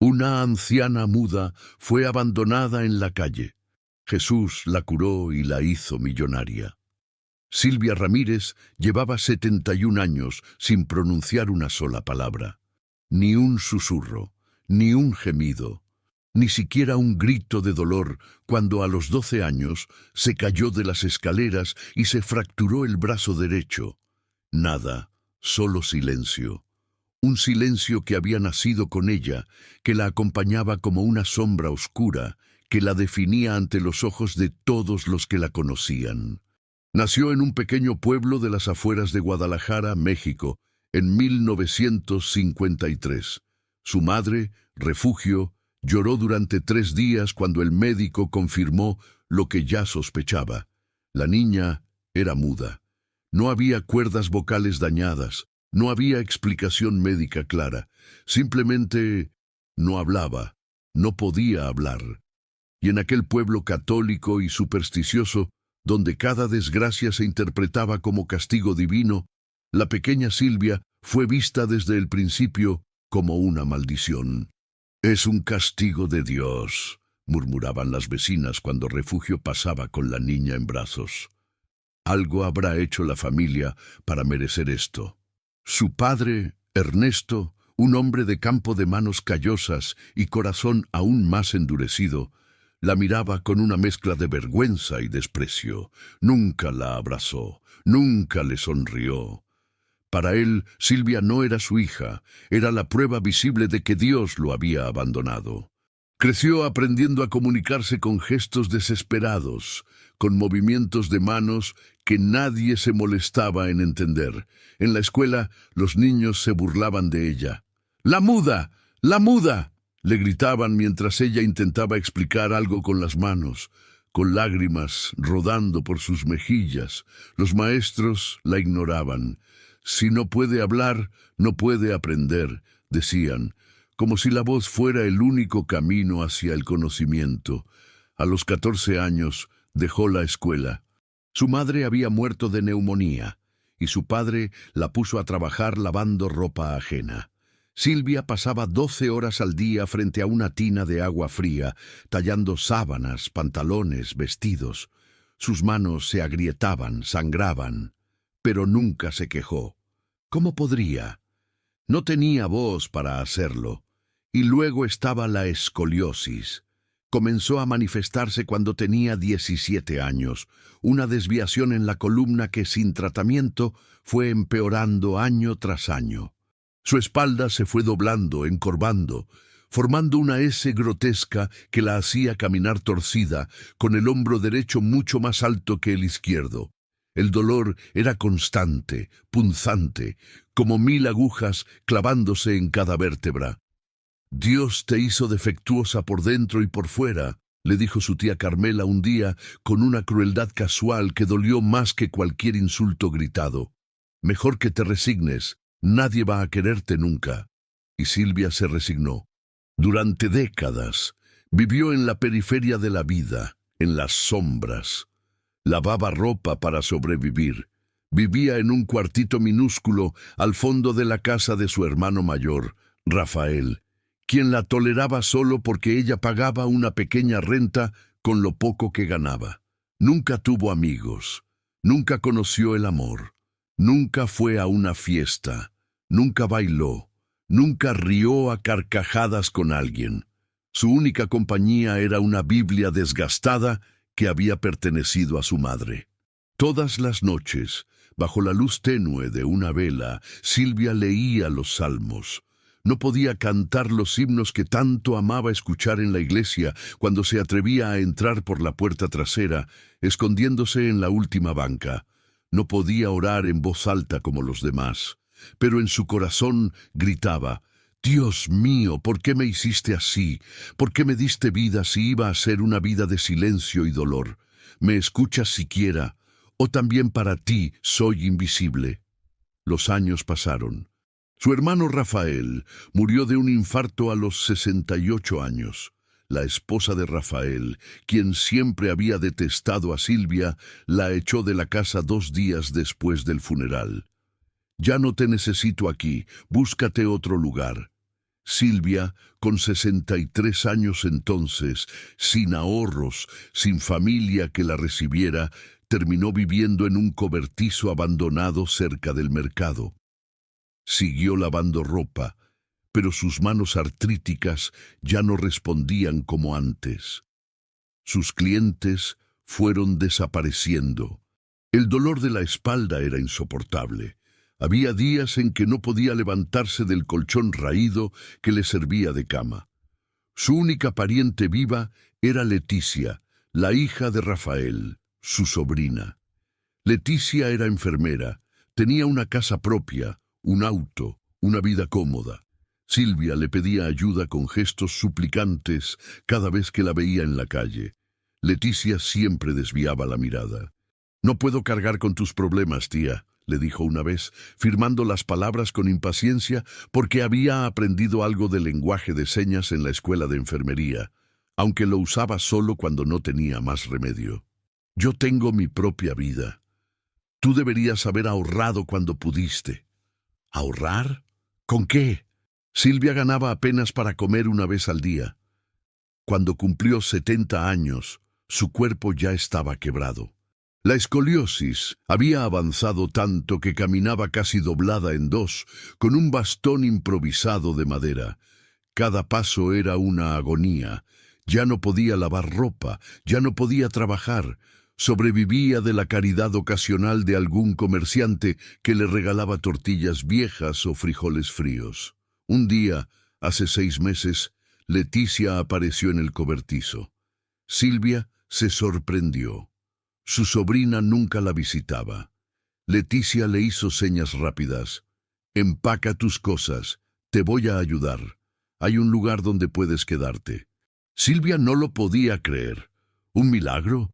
Una anciana muda fue abandonada en la calle. Jesús la curó y la hizo millonaria. Silvia Ramírez llevaba 71 años sin pronunciar una sola palabra. Ni un susurro, ni un gemido, ni siquiera un grito de dolor cuando a los 12 años se cayó de las escaleras y se fracturó el brazo derecho. Nada, solo silencio. Un silencio que había nacido con ella, que la acompañaba como una sombra oscura, que la definía ante los ojos de todos los que la conocían. Nació en un pequeño pueblo de las afueras de Guadalajara, México, en 1953. Su madre, Refugio, lloró durante 3 días cuando el médico confirmó lo que ya sospechaba. La niña era muda. No había cuerdas vocales dañadas, no había explicación médica clara. Simplemente no hablaba, no podía hablar. Y en aquel pueblo católico y supersticioso, donde cada desgracia se interpretaba como castigo divino, la pequeña Silvia fue vista desde el principio como una maldición. «Es un castigo de Dios», murmuraban las vecinas cuando Refugio pasaba con la niña en brazos. Algo habrá hecho la familia para merecer esto. Su padre, Ernesto, un hombre de campo de manos callosas y corazón aún más endurecido, la miraba con una mezcla de vergüenza y desprecio. Nunca la abrazó, nunca le sonrió. Para él, Silvia no era su hija, era la prueba visible de que Dios lo había abandonado. Creció aprendiendo a comunicarse con gestos desesperados, con movimientos de manos que nadie se molestaba en entender. En la escuela, los niños se burlaban de ella. ¡La muda! ¡La muda!, le gritaban mientras ella intentaba explicar algo con las manos, con lágrimas rodando por sus mejillas. Los maestros la ignoraban. «Si no puede hablar, no puede aprender», decían, como si la voz fuera el único camino hacia el conocimiento. A los 14 años dejó la escuela. Su madre había muerto de neumonía y su padre la puso a trabajar lavando ropa ajena. Silvia pasaba 12 horas al día frente a una tina de agua fría, tallando sábanas, pantalones, vestidos. Sus manos se agrietaban, sangraban, pero nunca se quejó. ¿Cómo podría? No tenía voz para hacerlo. Y luego estaba la escoliosis. Comenzó a manifestarse cuando tenía 17 años, una desviación en la columna que sin tratamiento fue empeorando año tras año. Su espalda se fue doblando, encorvando, formando una S grotesca que la hacía caminar torcida, con el hombro derecho mucho más alto que el izquierdo. El dolor era constante, punzante, como 1000 agujas clavándose en cada vértebra. «Dios te hizo defectuosa por dentro y por fuera», le dijo su tía Carmela un día con una crueldad casual que dolió más que cualquier insulto gritado. «Mejor que te resignes, nadie va a quererte nunca». Y Silvia se resignó. Durante décadas vivió en la periferia de la vida, en las sombras. Lavaba ropa para sobrevivir. Vivía en un cuartito minúsculo al fondo de la casa de su hermano mayor, Rafael, quien la toleraba solo porque ella pagaba una pequeña renta con lo poco que ganaba. Nunca tuvo amigos, nunca conoció el amor, nunca fue a una fiesta, nunca bailó, nunca rió a carcajadas con alguien. Su única compañía era una Biblia desgastada que había pertenecido a su madre. Todas las noches, bajo la luz tenue de una vela, Silvia leía los salmos. No podía cantar los himnos que tanto amaba escuchar en la iglesia cuando se atrevía a entrar por la puerta trasera, escondiéndose en la última banca. No podía orar en voz alta como los demás, pero en su corazón gritaba: «Dios mío, ¿por qué me hiciste así? ¿Por qué me diste vida si iba a ser una vida de silencio y dolor? ¿Me escuchas siquiera? ¿O también para ti soy invisible?». Los años pasaron. Su hermano Rafael murió de un infarto a los 68 años. La esposa de Rafael, quien siempre había detestado a Silvia, la echó de la casa 2 días después del funeral. «Ya no te necesito aquí, búscate otro lugar». Silvia, con 63 años entonces, sin ahorros, sin familia que la recibiera, terminó viviendo en un cobertizo abandonado cerca del mercado. Siguió lavando ropa, pero sus manos artríticas ya no respondían como antes. Sus clientes fueron desapareciendo. El dolor de la espalda era insoportable. Había días en que no podía levantarse del colchón raído que le servía de cama. Su única pariente viva era Leticia, la hija de Rafael, su sobrina. Leticia era enfermera, tenía una casa propia, un auto, una vida cómoda. Silvia le pedía ayuda con gestos suplicantes cada vez que la veía en la calle. Leticia siempre desviaba la mirada. «No puedo cargar con tus problemas, tía», le dijo una vez, firmando las palabras con impaciencia porque había aprendido algo del lenguaje de señas en la escuela de enfermería, aunque lo usaba solo cuando no tenía más remedio. «Yo tengo mi propia vida. Tú deberías haber ahorrado cuando pudiste». ¿Ahorrar? ¿Con qué? Silvia ganaba apenas para comer una vez al día. Cuando cumplió 70 años, su cuerpo ya estaba quebrado. La escoliosis había avanzado tanto que caminaba casi doblada en dos, con un bastón improvisado de madera. Cada paso era una agonía. Ya no podía lavar ropa, ya no podía trabajar. Sobrevivía de la caridad ocasional de algún comerciante que le regalaba tortillas viejas o frijoles fríos. Un día, hace 6 meses, Leticia apareció en el cobertizo. Silvia se sorprendió. Su sobrina nunca la visitaba. Leticia le hizo señas rápidas. «Empaca tus cosas, te voy a ayudar. Hay un lugar donde puedes quedarte». Silvia no lo podía creer. ¿Un milagro?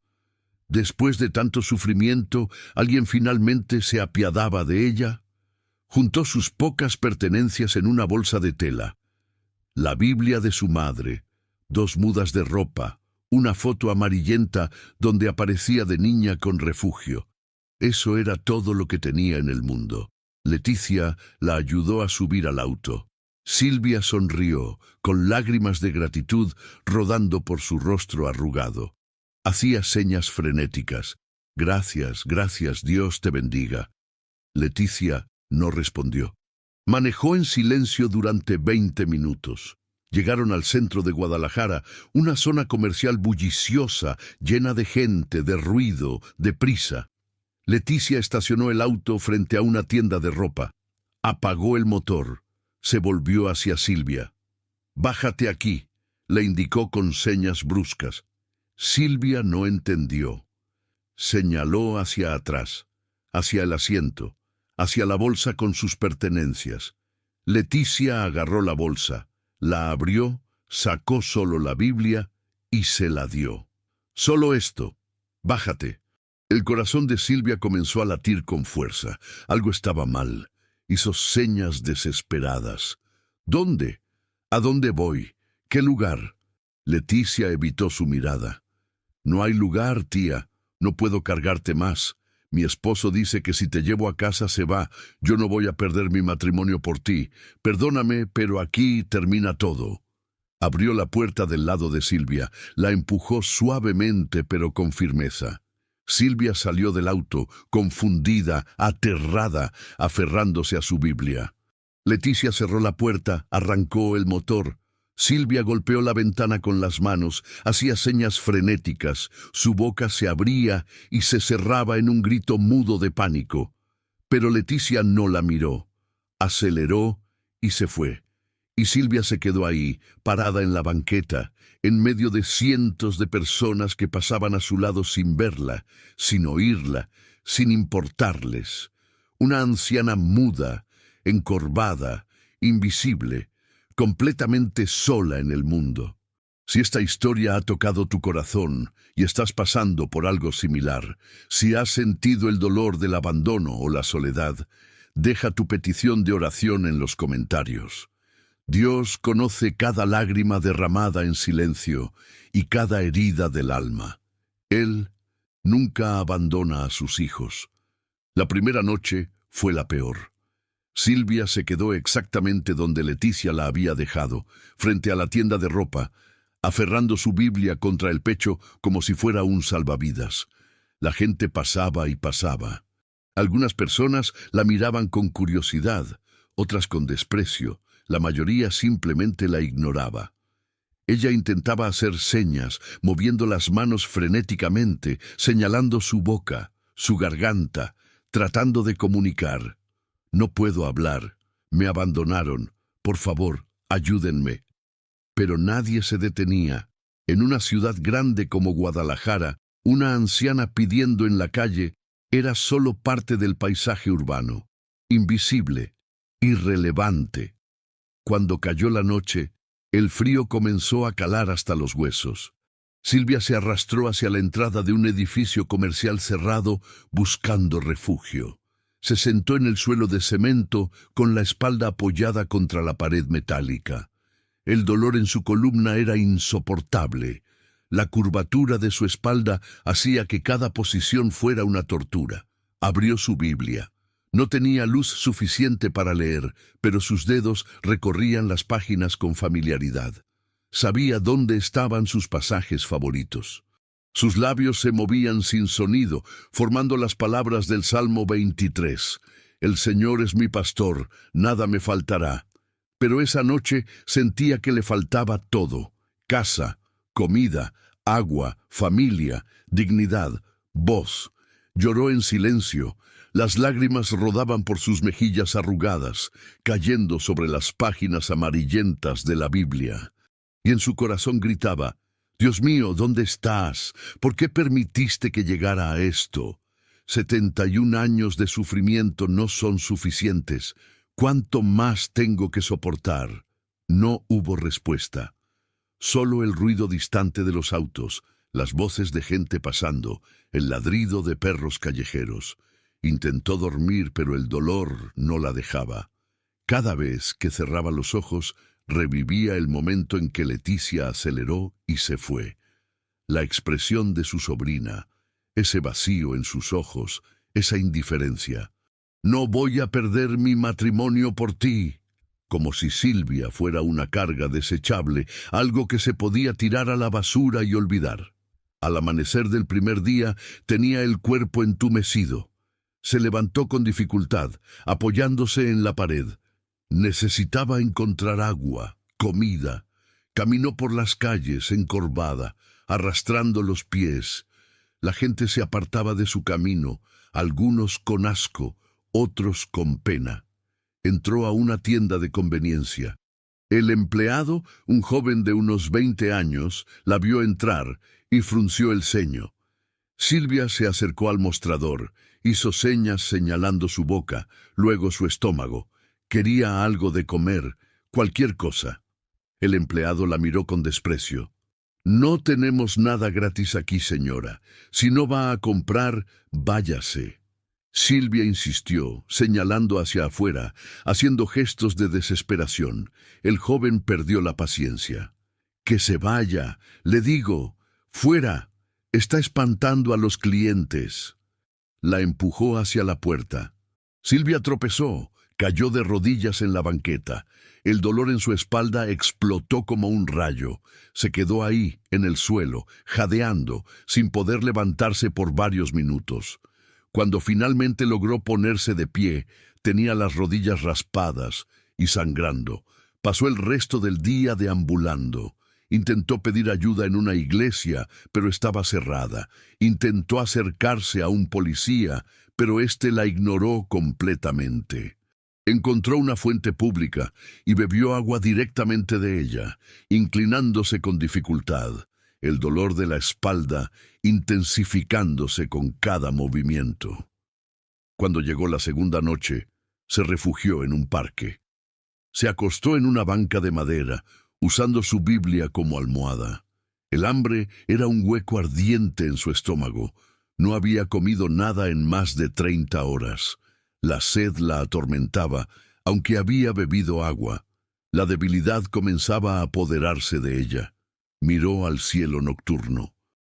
Después de tanto sufrimiento, ¿alguien finalmente se apiadaba de ella? Juntó sus pocas pertenencias en una bolsa de tela. La Biblia de su madre, 2 mudas de ropa, una foto amarillenta donde aparecía de niña con refugio. Eso era todo lo que tenía en el mundo. Leticia la ayudó a subir al auto. Silvia sonrió, con lágrimas de gratitud rodando por su rostro arrugado. Hacía señas frenéticas. «Gracias, gracias, Dios te bendiga». Leticia no respondió. Manejó en silencio durante 20 minutos. Llegaron al centro de Guadalajara, una zona comercial bulliciosa, llena de gente, de ruido, de prisa. Leticia estacionó el auto frente a una tienda de ropa. Apagó el motor. Se volvió hacia Silvia. «Bájate aquí», le indicó con señas bruscas. Silvia no entendió. Señaló hacia atrás, hacia el asiento, hacia la bolsa con sus pertenencias. Leticia agarró la bolsa, la abrió, sacó solo la Biblia y se la dio. «Solo esto. Bájate». El corazón de Silvia comenzó a latir con fuerza. Algo estaba mal. Hizo señas desesperadas. «¿Dónde? ¿A dónde voy? ¿Qué lugar?» Leticia evitó su mirada. «No hay lugar, tía. No puedo cargarte más. Mi esposo dice que si te llevo a casa se va. Yo no voy a perder mi matrimonio por ti. Perdóname, pero aquí termina todo». Abrió la puerta del lado de Silvia. La empujó suavemente, pero con firmeza. Silvia salió del auto, confundida, aterrada, aferrándose a su Biblia. Leticia cerró la puerta, arrancó el motor. Silvia golpeó la ventana con las manos, hacía señas frenéticas, su boca se abría y se cerraba en un grito mudo de pánico. Pero Leticia no la miró. Aceleró y se fue. Y Silvia se quedó ahí, parada en la banqueta, en medio de cientos de personas que pasaban a su lado sin verla, sin oírla, sin importarles. Una anciana muda, encorvada, invisible, completamente sola en el mundo. Si esta historia ha tocado tu corazón y estás pasando por algo similar, si has sentido el dolor del abandono o la soledad, deja tu petición de oración en los comentarios. Dios conoce cada lágrima derramada en silencio y cada herida del alma. Él nunca abandona a sus hijos. La primera noche fue la peor. Silvia se quedó exactamente donde Leticia la había dejado, frente a la tienda de ropa, aferrando su Biblia contra el pecho como si fuera un salvavidas. La gente pasaba y pasaba. Algunas personas la miraban con curiosidad, otras con desprecio, la mayoría simplemente la ignoraba. Ella intentaba hacer señas, moviendo las manos frenéticamente, señalando su boca, su garganta, tratando de comunicar. «No puedo hablar. Me abandonaron. Por favor, ayúdenme». Pero nadie se detenía. En una ciudad grande como Guadalajara, una anciana pidiendo en la calle era solo parte del paisaje urbano, invisible, irrelevante. Cuando cayó la noche, el frío comenzó a calar hasta los huesos. Silvia se arrastró hacia la entrada de un edificio comercial cerrado buscando refugio. Se sentó en el suelo de cemento con la espalda apoyada contra la pared metálica. El dolor en su columna era insoportable. La curvatura de su espalda hacía que cada posición fuera una tortura. Abrió su Biblia. No tenía luz suficiente para leer, pero sus dedos recorrían las páginas con familiaridad. Sabía dónde estaban sus pasajes favoritos. Sus labios se movían sin sonido, formando las palabras del Salmo 23. «El Señor es mi pastor, nada me faltará». Pero esa noche sentía que le faltaba todo: casa, comida, agua, familia, dignidad, voz. Lloró en silencio. Las lágrimas rodaban por sus mejillas arrugadas, cayendo sobre las páginas amarillentas de la Biblia. Y en su corazón gritaba: «Dios mío, ¿dónde estás? ¿Por qué permitiste que llegara a esto? 71 años de sufrimiento no son suficientes. ¿Cuánto más tengo que soportar?». No hubo respuesta. Solo el ruido distante de los autos, las voces de gente pasando, el ladrido de perros callejeros. Intentó dormir, pero el dolor no la dejaba. Cada vez que cerraba los ojos, revivía el momento en que Leticia aceleró y se fue. La expresión de su sobrina, ese vacío en sus ojos, esa indiferencia. «No voy a perder mi matrimonio por ti», como si Silvia fuera una carga desechable, algo que se podía tirar a la basura y olvidar. Al amanecer del primer día tenía el cuerpo entumecido. Se levantó con dificultad, apoyándose en la pared. Necesitaba encontrar agua, comida. Caminó por las calles encorvada, arrastrando los pies. La gente se apartaba de su camino, algunos con asco, otros con pena. Entró a una tienda de conveniencia. El empleado, un joven de unos 20 años, la vio entrar y frunció el ceño. Silvia se acercó al mostrador, hizo señas señalando su boca, luego su estómago. Quería algo de comer, cualquier cosa. El empleado la miró con desprecio. «No tenemos nada gratis aquí, señora. Si no va a comprar, váyase». Silvia insistió, señalando hacia afuera, haciendo gestos de desesperación. El joven perdió la paciencia. «Que se vaya, le digo. Fuera. Está espantando a los clientes». La empujó hacia la puerta. Silvia tropezó, cayó de rodillas en la banqueta. El dolor en su espalda explotó como un rayo. Se quedó ahí, en el suelo, jadeando, sin poder levantarse por varios minutos. Cuando finalmente logró ponerse de pie, tenía las rodillas raspadas y sangrando. Pasó el resto del día deambulando. Intentó pedir ayuda en una iglesia, pero estaba cerrada. Intentó acercarse a un policía, pero éste la ignoró completamente. Encontró una fuente pública y bebió agua directamente de ella, inclinándose con dificultad, el dolor de la espalda intensificándose con cada movimiento. Cuando llegó la segunda noche, se refugió en un parque. Se acostó en una banca de madera, usando su Biblia como almohada. El hambre era un hueco ardiente en su estómago. No había comido nada en más de 30 horas. La sed la atormentaba, aunque había bebido agua. La debilidad comenzaba a apoderarse de ella. Miró al cielo nocturno.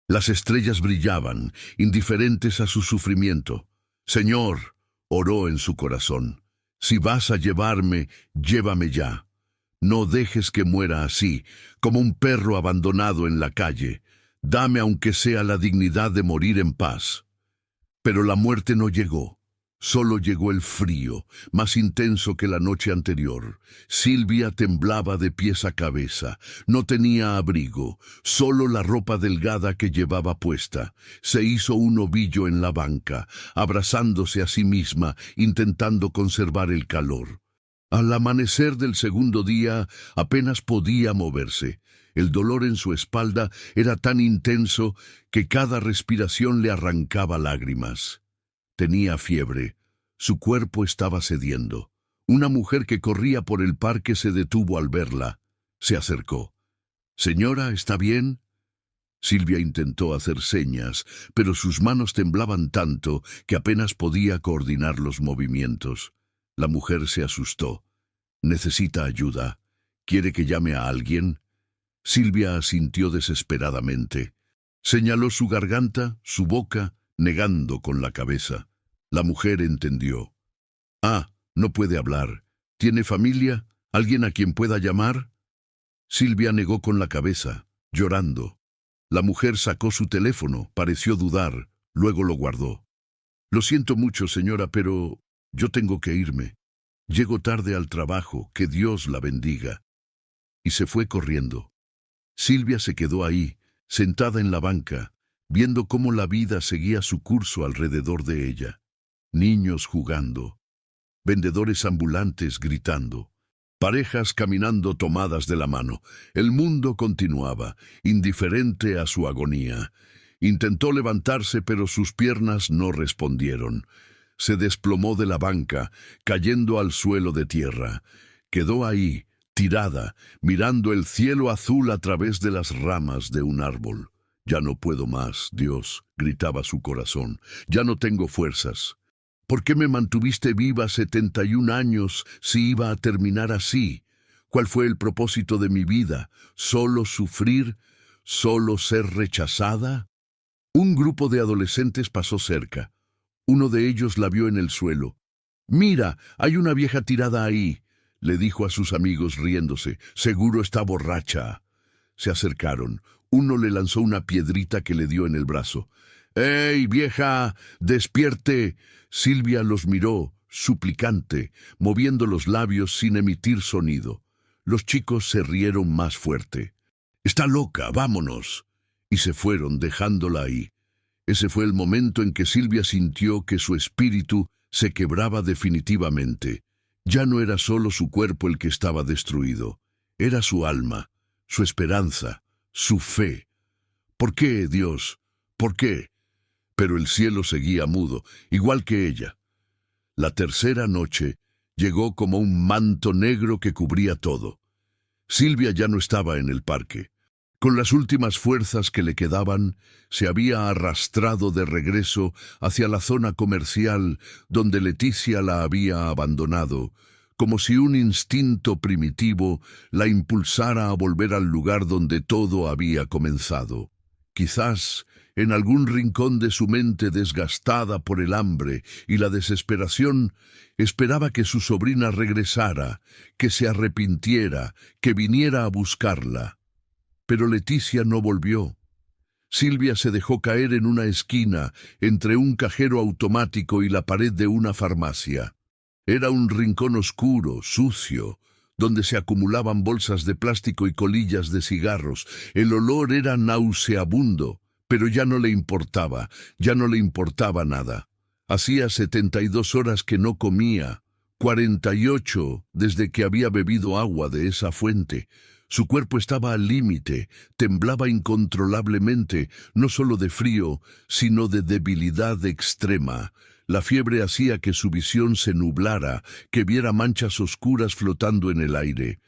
Las estrellas brillaban, indiferentes a su sufrimiento. «Señor», oró en su corazón, Si vas a llevarme, llévame ya. No dejes que muera así, como un perro abandonado en la calle. Dame aunque sea la dignidad de morir en paz. Pero la muerte no llegó. Solo llegó el frío, más intenso que la noche anterior. Silvia temblaba de pies a cabeza. No tenía abrigo, solo la ropa delgada que llevaba puesta. Se hizo un ovillo en la banca, abrazándose a sí misma, intentando conservar el calor. Al amanecer del segundo día, apenas podía moverse. El dolor en su espalda era tan intenso que cada respiración le arrancaba lágrimas. Tenía fiebre. Su cuerpo estaba cediendo. Una mujer que corría por el parque se detuvo al verla. Se acercó. «Señora, ¿está bien?» Silvia intentó hacer señas, pero sus manos temblaban tanto que apenas podía coordinar los movimientos. La mujer se asustó. «¿Necesita ayuda? ¿Quiere que llame a alguien?» Silvia asintió desesperadamente. Señaló su garganta, su boca, negando con la cabeza. La mujer entendió. «Ah, no puede hablar. ¿Tiene familia? ¿Alguien a quien pueda llamar?» Silvia negó con la cabeza, llorando. La mujer sacó su teléfono, pareció dudar, luego lo guardó. «Lo siento mucho, señora, pero yo tengo que irme. Llego tarde al trabajo, que Dios la bendiga». Y se fue corriendo. Silvia se quedó ahí, sentada en la banca, viendo cómo la vida seguía su curso alrededor de ella. Niños jugando, vendedores ambulantes gritando, parejas caminando tomadas de la mano. El mundo continuaba, indiferente a su agonía. Intentó levantarse, pero sus piernas no respondieron. Se desplomó de la banca, cayendo al suelo de tierra. Quedó ahí, tirada, mirando el cielo azul a través de las ramas de un árbol. «Ya no puedo más, Dios», gritaba su corazón. «Ya no tengo fuerzas. ¿Por qué me mantuviste viva 71 años si iba a terminar así? ¿Cuál fue el propósito de mi vida? ¿Solo sufrir? ¿Solo ser rechazada?» Un grupo de adolescentes pasó cerca. Uno de ellos la vio en el suelo. «Mira, hay una vieja tirada ahí», le dijo a sus amigos riéndose. «Seguro está borracha». Se acercaron. Uno le lanzó una piedrita que le dio en el brazo. «¡Ey, vieja! ¡Despierte!» Silvia los miró, suplicante, moviendo los labios sin emitir sonido. Los chicos se rieron más fuerte. «Está loca, vámonos». Y se fueron, dejándola ahí. Ese fue el momento en que Silvia sintió que su espíritu se quebraba definitivamente. Ya no era solo su cuerpo el que estaba destruido. Era su alma, su esperanza, su fe. «¿Por qué, Dios? ¿Por qué?» Pero el cielo seguía mudo, igual que ella. La tercera noche llegó como un manto negro que cubría todo. Silvia ya no estaba en el parque. Con las últimas fuerzas que le quedaban, se había arrastrado de regreso hacia la zona comercial donde Leticia la había abandonado, como si un instinto primitivo la impulsara a volver al lugar donde todo había comenzado. Quizás en algún rincón de su mente desgastada por el hambre y la desesperación, esperaba que su sobrina regresara, que se arrepintiera, que viniera a buscarla. Pero Leticia no volvió. Silvia se dejó caer en una esquina, entre un cajero automático y la pared de una farmacia. Era un rincón oscuro, sucio, donde se acumulaban bolsas de plástico y colillas de cigarros. El olor era nauseabundo, pero ya no le importaba nada. Hacía 72 horas que no comía, 48 desde que había bebido agua de esa fuente. Su cuerpo estaba al límite, temblaba incontrolablemente, no solo de frío, sino de debilidad extrema. La fiebre hacía que su visión se nublara, que viera manchas oscuras flotando en el aire.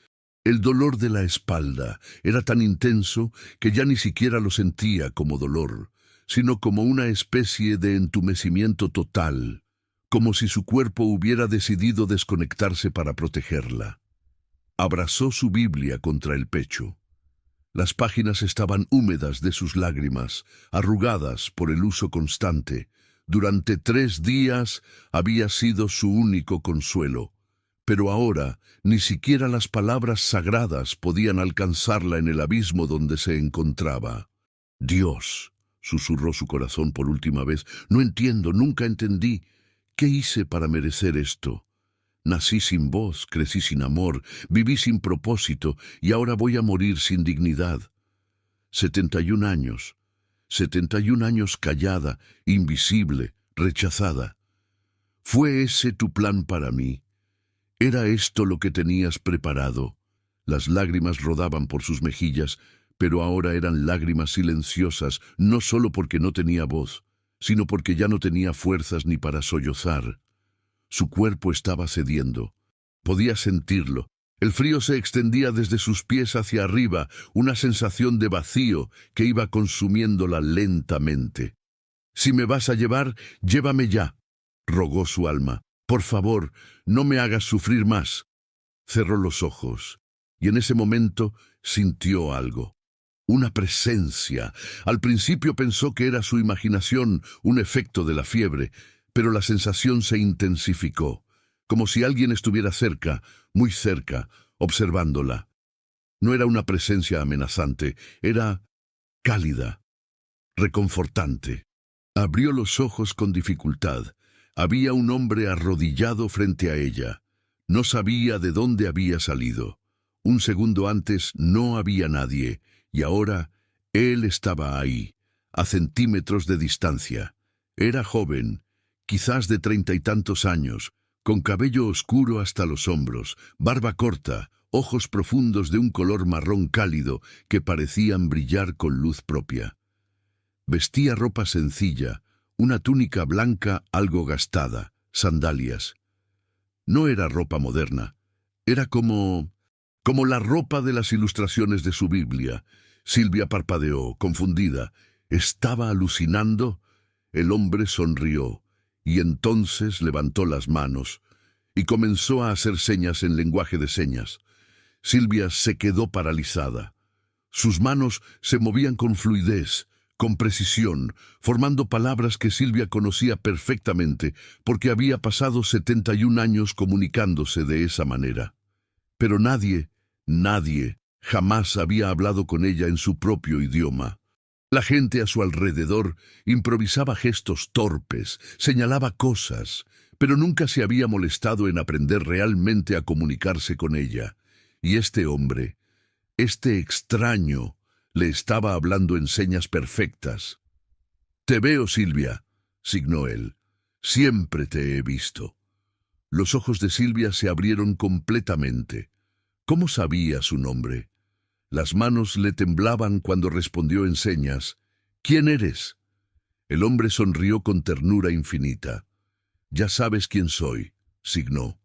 El dolor de la espalda era tan intenso que ya ni siquiera lo sentía como dolor, sino como una especie de entumecimiento total, como si su cuerpo hubiera decidido desconectarse para protegerla. Abrazó su Biblia contra el pecho. Las páginas estaban húmedas de sus lágrimas, arrugadas por el uso constante. Durante 3 días había sido su único consuelo. Pero ahora ni siquiera las palabras sagradas podían alcanzarla en el abismo donde se encontraba. Dios, susurró su corazón por última vez, no entiendo, nunca entendí. ¿Qué hice para merecer esto? Nací sin voz, crecí sin amor, viví sin propósito y ahora voy a morir sin dignidad. 71 años, 71 años callada, invisible, rechazada. ¿Fue ese tu plan para mí? ¿Era esto lo que tenías preparado? Las lágrimas rodaban por sus mejillas, pero ahora eran lágrimas silenciosas, no solo porque no tenía voz, sino porque ya no tenía fuerzas ni para sollozar. Su cuerpo estaba cediendo. Podía sentirlo. El frío se extendía desde sus pies hacia arriba, una sensación de vacío que iba consumiéndola lentamente. «Si me vas a llevar, llévame ya», rogó su alma. «Por favor, no me hagas sufrir más». Cerró los ojos, y en ese momento sintió algo. Una presencia. Al principio pensó que era su imaginación, un efecto de la fiebre, pero la sensación se intensificó, como si alguien estuviera cerca, muy cerca, observándola. No era una presencia amenazante, era cálida, reconfortante. Abrió los ojos con dificultad. Había un hombre arrodillado frente a ella. No sabía de dónde había salido. Un segundo antes no había nadie, y ahora él estaba ahí, a centímetros de distancia. Era joven, quizás de 30 y tantos años, con cabello oscuro hasta los hombros, barba corta, ojos profundos de un color marrón cálido que parecían brillar con luz propia. Vestía ropa sencilla, una túnica blanca algo gastada, sandalias. No era ropa moderna, era como la ropa de las ilustraciones de su Biblia. Silvia parpadeó, confundida. ¿Estaba alucinando? El hombre sonrió, y entonces levantó las manos, y comenzó a hacer señas en lenguaje de señas. Silvia se quedó paralizada. Sus manos se movían con fluidez, con precisión, formando palabras que Silvia conocía perfectamente, porque había pasado 71 años comunicándose de esa manera. Pero nadie jamás había hablado con ella en su propio idioma. La gente a su alrededor improvisaba gestos torpes, señalaba cosas, pero nunca se había molestado en aprender realmente a comunicarse con ella. Y este hombre, este extraño, le estaba hablando en señas perfectas. «Te veo, Silvia», signó él. «Siempre te he visto». Los ojos de Silvia se abrieron completamente. ¿Cómo sabía su nombre? Las manos le temblaban cuando respondió en señas. «¿Quién eres?» El hombre sonrió con ternura infinita. «Ya sabes quién soy», signó.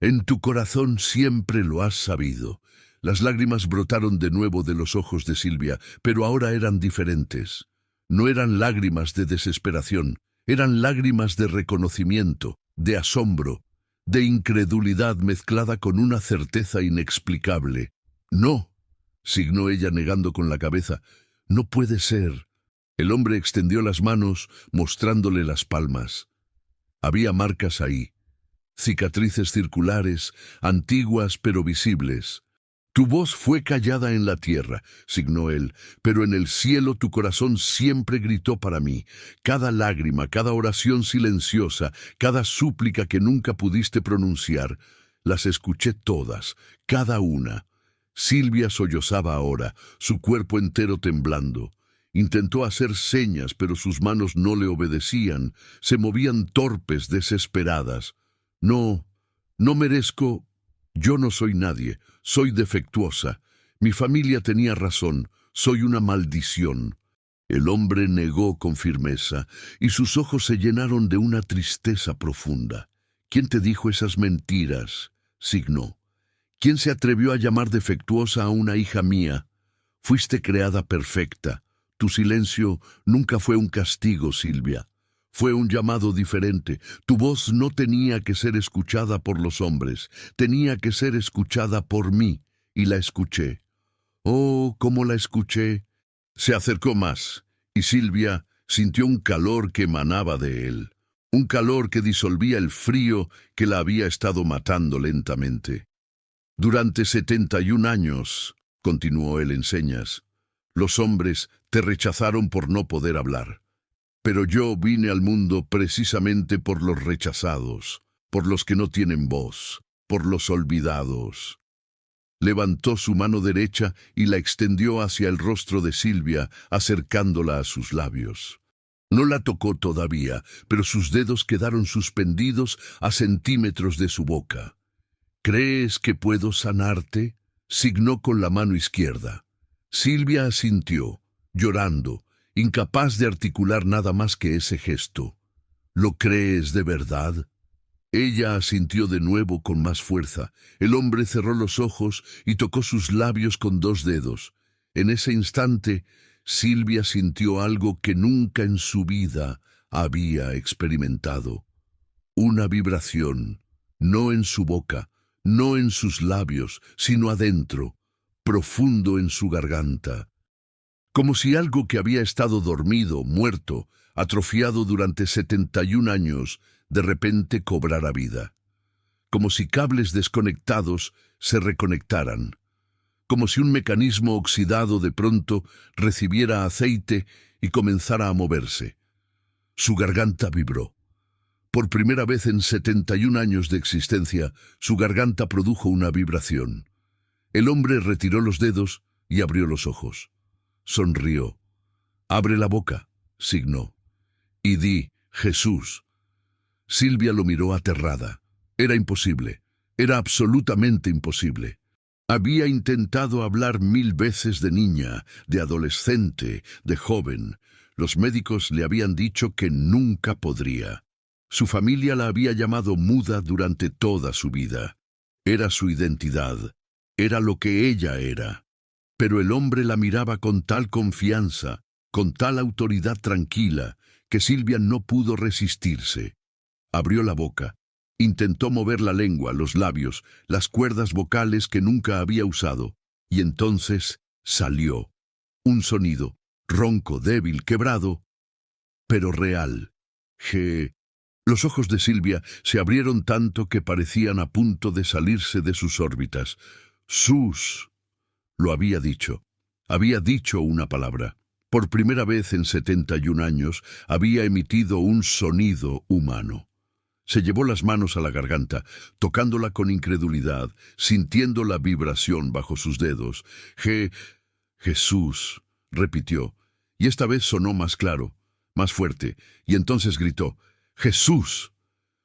«En tu corazón siempre lo has sabido». Las lágrimas brotaron de nuevo de los ojos de Silvia, pero ahora eran diferentes. No eran lágrimas de desesperación, eran lágrimas de reconocimiento, de asombro, de incredulidad mezclada con una certeza inexplicable. «No», signó ella negando con la cabeza. «No puede ser». El hombre extendió las manos, mostrándole las palmas. Había marcas ahí, cicatrices circulares, antiguas pero visibles. «Tu voz fue callada en la tierra», signó él, «pero en el cielo tu corazón siempre gritó para mí. Cada lágrima, cada oración silenciosa, cada súplica que nunca pudiste pronunciar, las escuché todas, cada una». Silvia sollozaba ahora, su cuerpo entero temblando. Intentó hacer señas, pero sus manos no le obedecían, se movían torpes, desesperadas. «No, no merezco. Yo no soy nadie, soy defectuosa. Mi familia tenía razón, soy una maldición». El hombre negó con firmeza, y sus ojos se llenaron de una tristeza profunda. «¿Quién te dijo esas mentiras?», signó. «¿Quién se atrevió a llamar defectuosa a una hija mía? Fuiste creada perfecta. Tu silencio nunca fue un castigo, Silvia. Fue un llamado diferente. Tu voz no tenía que ser escuchada por los hombres, tenía que ser escuchada por mí, y la escuché. Oh, cómo la escuché». Se acercó más, y Silvia sintió un calor que emanaba de él. un calor que disolvía el frío que la había estado matando lentamente. Durante 71 años, continuó él en señas, los hombres te rechazaron por no poder hablar. Pero yo vine al mundo precisamente por los rechazados, por los que no tienen voz, por los olvidados. Levantó su mano derecha y la extendió hacia el rostro de Silvia, acercándola a sus labios. No la tocó todavía, pero sus dedos quedaron suspendidos a centímetros de su boca. ¿Crees que puedo sanarte? Signó con la mano izquierda. Silvia asintió, llorando, incapaz de articular nada más que ese gesto. ¿Lo crees de verdad? Ella asintió de nuevo con más fuerza. El hombre cerró los ojos y tocó sus labios con 2 dedos. En ese instante, Silvia sintió algo que nunca en su vida había experimentado. Una vibración, no en su boca, no en sus labios, sino adentro, profundo en su garganta. Como si algo que había estado dormido, muerto, atrofiado durante 71 años, de repente cobrara vida. Como si cables desconectados se reconectaran. Como si un mecanismo oxidado de pronto recibiera aceite y comenzara a moverse. Su garganta vibró. Por primera vez en 71 años de existencia, su garganta produjo una vibración. El hombre retiró los dedos y abrió los ojos. Sonrió. «Abre la boca», signó. «Y di, Jesús». Silvia lo miró aterrada. Era imposible. Era absolutamente imposible. Había intentado hablar 1000 veces de niña, de adolescente, de joven. Los médicos le habían dicho que nunca podría. Su familia la había llamado muda durante toda su vida. Era su identidad. Era lo que ella era. Pero el hombre la miraba con tal confianza, con tal autoridad tranquila, que Silvia no pudo resistirse. Abrió la boca. Intentó mover la lengua, los labios, las cuerdas vocales que nunca había usado. Y entonces salió. Un sonido, ronco, débil, quebrado, pero real. Los ojos de Silvia se abrieron tanto que parecían a punto de salirse de sus órbitas. «Sus», lo había dicho. Había dicho una palabra. Por primera vez en 71 años había emitido un sonido humano. Se llevó las manos a la garganta, tocándola con incredulidad, sintiendo la vibración bajo sus dedos. Jesús», repitió, y esta vez sonó más claro, más fuerte, y entonces gritó, «Jesús».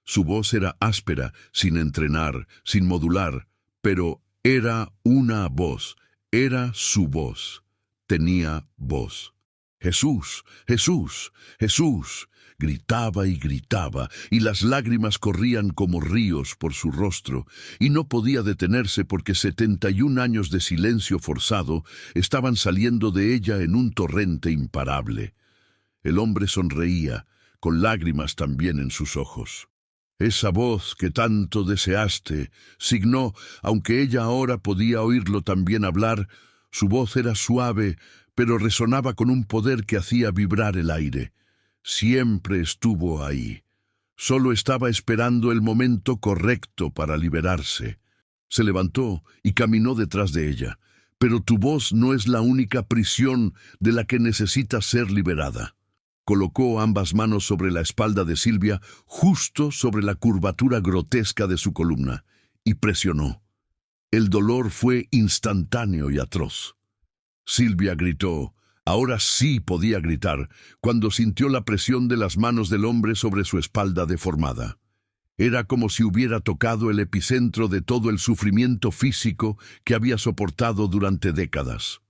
Su voz era áspera, sin entrenar, sin modular, pero era una voz, era su voz. Tenía voz. «Jesús, Jesús, Jesús», gritaba y gritaba, y las lágrimas corrían como ríos por su rostro, y no podía detenerse porque 71 años de silencio forzado estaban saliendo de ella en un torrente imparable. El hombre sonreía, con lágrimas también en sus ojos. «Esa voz que tanto deseaste», signó, aunque ella ahora podía oírlo también hablar. Su voz era suave, pero resonaba con un poder que hacía vibrar el aire. Siempre estuvo ahí. Solo estaba esperando el momento correcto para liberarse. Se levantó y caminó detrás de ella. «Pero tu voz no es la única prisión de la que necesita ser liberada». Colocó ambas manos sobre la espalda de Silvia, justo sobre la curvatura grotesca de su columna, y presionó. El dolor fue instantáneo y atroz. Silvia gritó. Ahora sí podía gritar, cuando sintió la presión de las manos del hombre sobre su espalda deformada. Era como si hubiera tocado el epicentro de todo el sufrimiento físico que había soportado durante décadas.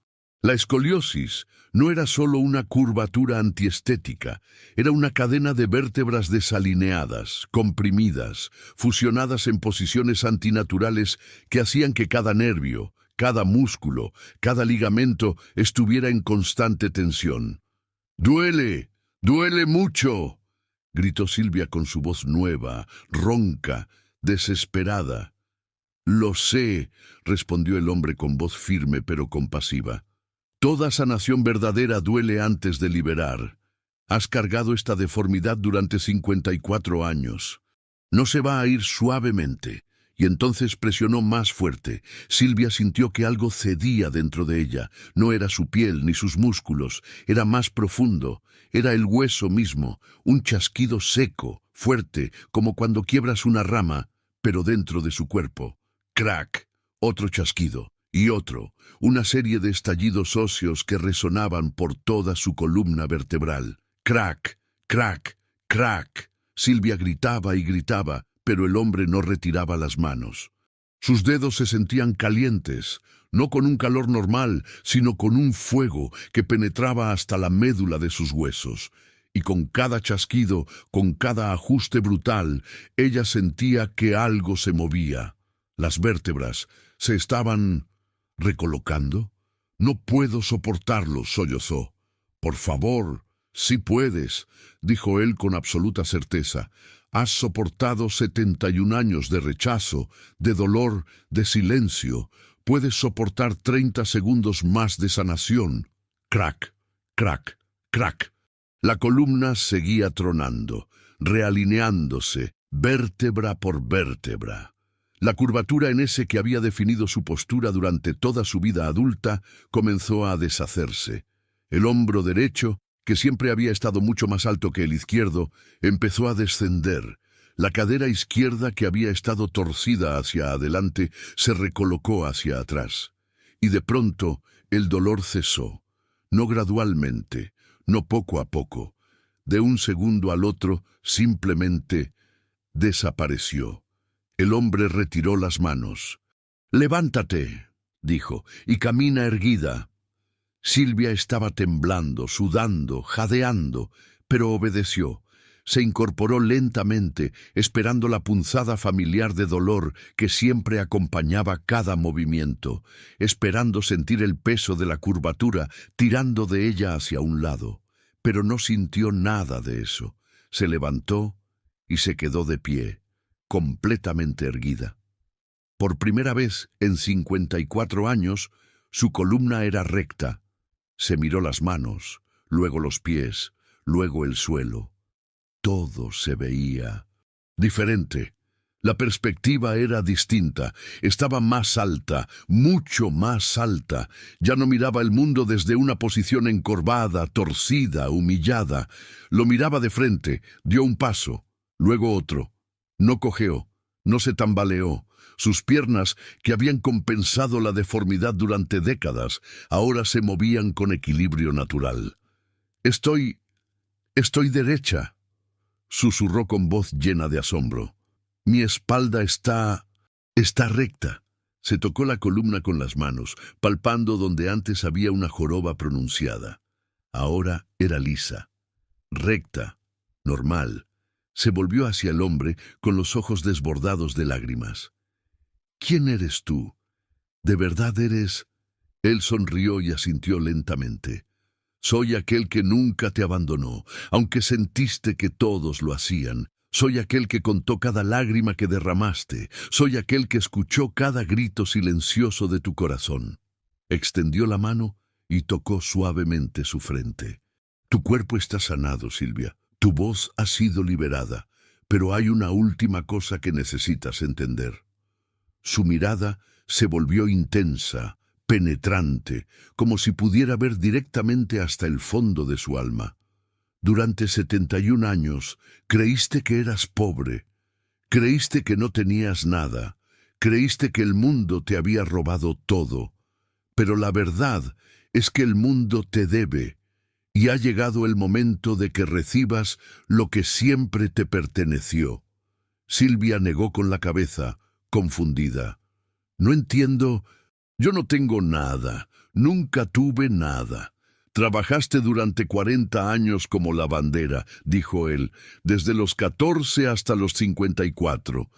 La escoliosis no era solo una curvatura antiestética, era una cadena de vértebras desalineadas, comprimidas, fusionadas en posiciones antinaturales que hacían que cada nervio, cada músculo, cada ligamento estuviera en constante tensión. «¡Duele! ¡Duele mucho!», gritó Silvia con su voz nueva, ronca, desesperada. «Lo sé», respondió el hombre con voz firme pero compasiva. «Toda sanación verdadera duele antes de liberar. Has cargado esta deformidad durante 54 años. No se va a ir suavemente. Y entonces presionó más fuerte. Silvia sintió que algo cedía dentro de ella. No era su piel ni sus músculos, era más profundo. Era el hueso mismo, un chasquido seco, fuerte, como cuando quiebras una rama, pero dentro de su cuerpo. Crack, otro chasquido, y otro, una serie de estallidos óseos que resonaban por toda su columna vertebral. Crack, crack, crack. Silvia gritaba y gritaba, pero el hombre no retiraba las manos. Sus dedos se sentían calientes, no con un calor normal, sino con un fuego que penetraba hasta la médula de sus huesos. Y con cada chasquido, con cada ajuste brutal, ella sentía que algo se movía. Las vértebras se estaban recolocando. No puedo soportarlo, sollozó. Por favor, sí puedes, dijo él con absoluta certeza. Has soportado 71 años de rechazo, de dolor, de silencio. Puedes soportar 30 segundos más de sanación. Crack, crack, crack. La columna seguía tronando, realineándose, vértebra por vértebra. La curvatura en ese que había definido su postura durante toda su vida adulta comenzó a deshacerse. El hombro derecho, que siempre había estado mucho más alto que el izquierdo, empezó a descender. La cadera izquierda, que había estado torcida hacia adelante, se recolocó hacia atrás. Y de pronto el dolor cesó, no gradualmente, no poco a poco. De un segundo al otro, simplemente desapareció. El hombre retiró las manos. «Levántate», dijo, «y camina erguida». Silvia estaba temblando, sudando, jadeando, pero obedeció. Se incorporó lentamente, esperando la punzada familiar de dolor que siempre acompañaba cada movimiento, esperando sentir el peso de la curvatura tirando de ella hacia un lado. Pero no sintió nada de eso. Se levantó y se quedó de pie, completamente erguida. Por primera vez en 54 años, su columna era recta. Se miró las manos, luego los pies, luego el suelo. Todo se veía diferente. La perspectiva era distinta, estaba más alta, mucho más alta. Ya no miraba el mundo desde una posición encorvada, torcida, humillada. Lo miraba de frente, dio un paso, luego otro. No cojeó, no se tambaleó. Sus piernas, que habían compensado la deformidad durante décadas, ahora se movían con equilibrio natural. Estoy derecha», susurró con voz llena de asombro. «Mi espalda está recta». Se tocó la columna con las manos, palpando donde antes había una joroba pronunciada. Ahora era lisa, recta, normal. Se volvió hacia el hombre con los ojos desbordados de lágrimas. «¿Quién eres tú? ¿De verdad eres...?» Él sonrió y asintió lentamente. «Soy aquel que nunca te abandonó, aunque sentiste que todos lo hacían. Soy aquel que contó cada lágrima que derramaste. Soy aquel que escuchó cada grito silencioso de tu corazón». Extendió la mano y tocó suavemente su frente. «Tu cuerpo está sanado, Silvia. Tu voz ha sido liberada. Pero hay una última cosa que necesitas entender». Su mirada se volvió intensa, penetrante, como si pudiera ver directamente hasta el fondo de su alma. «Durante 71 años creíste que eras pobre, creíste que no tenías nada, creíste que el mundo te había robado todo. Pero la verdad es que el mundo te debe, y ha llegado el momento de que recibas lo que siempre te perteneció». Silvia negó con la cabeza, confundida. «No entiendo. Yo no tengo nada. Nunca tuve nada». «Trabajaste durante 40 años como lavandera», dijo él, «desde los 14 hasta los 54.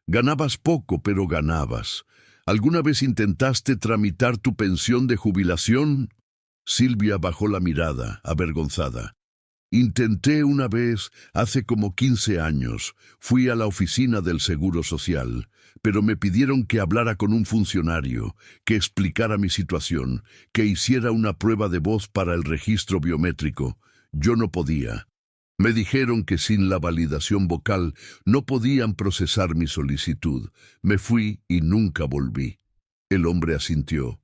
Ganabas poco, pero ganabas. ¿Alguna vez intentaste tramitar tu pensión de jubilación?» Silvia bajó la mirada, avergonzada. «Intenté una vez, hace como 15 años. Fui a la oficina del Seguro Social, pero me pidieron que hablara con un funcionario, que explicara mi situación, que hiciera una prueba de voz para el registro biométrico. Yo no podía. Me dijeron que sin la validación vocal no podían procesar mi solicitud. Me fui y nunca volví. El hombre asintió.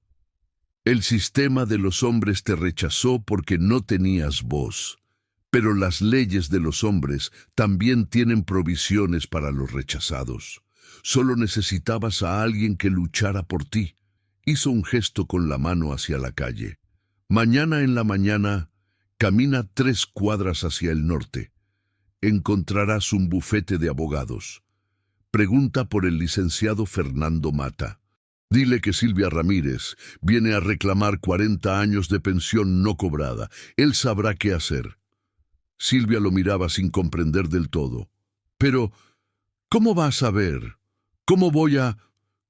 El sistema de los hombres te rechazó porque no tenías voz. Pero las leyes de los hombres también tienen provisiones para los rechazados. Solo necesitabas a alguien que luchara por ti. Hizo un gesto con la mano hacia la calle. Mañana en la mañana, camina 3 cuadras hacia el norte. Encontrarás un bufete de abogados. Pregunta por el licenciado Fernando Mata. Dile que Silvia Ramírez viene a reclamar 40 años de pensión no cobrada. Él sabrá qué hacer. Silvia lo miraba sin comprender del todo. Pero, ¿cómo va a saber? ¿Cómo voy a...?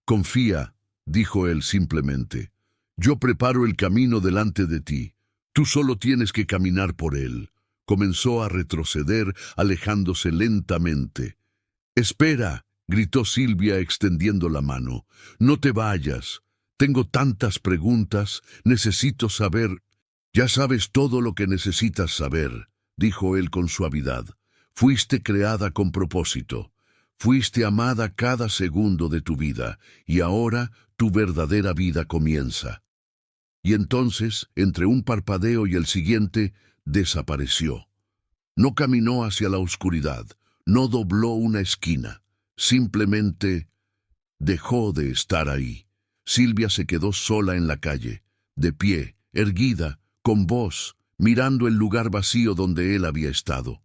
Confía, dijo él simplemente. Yo preparo el camino delante de ti. Tú solo tienes que caminar por él. Comenzó a retroceder, alejándose lentamente. «Espera», gritó Silvia extendiendo la mano. «No te vayas. Tengo tantas preguntas. Necesito saber...» «Ya sabes todo lo que necesitas saber», dijo él con suavidad. «Fuiste creada con propósito. Fuiste amada cada segundo de tu vida, y ahora tu verdadera vida comienza». Y entonces, entre un parpadeo y el siguiente, desapareció. No caminó hacia la oscuridad, no dobló una esquina, simplemente dejó de estar ahí. Silvia se quedó sola en la calle, de pie, erguida, con voz, mirando el lugar vacío donde él había estado.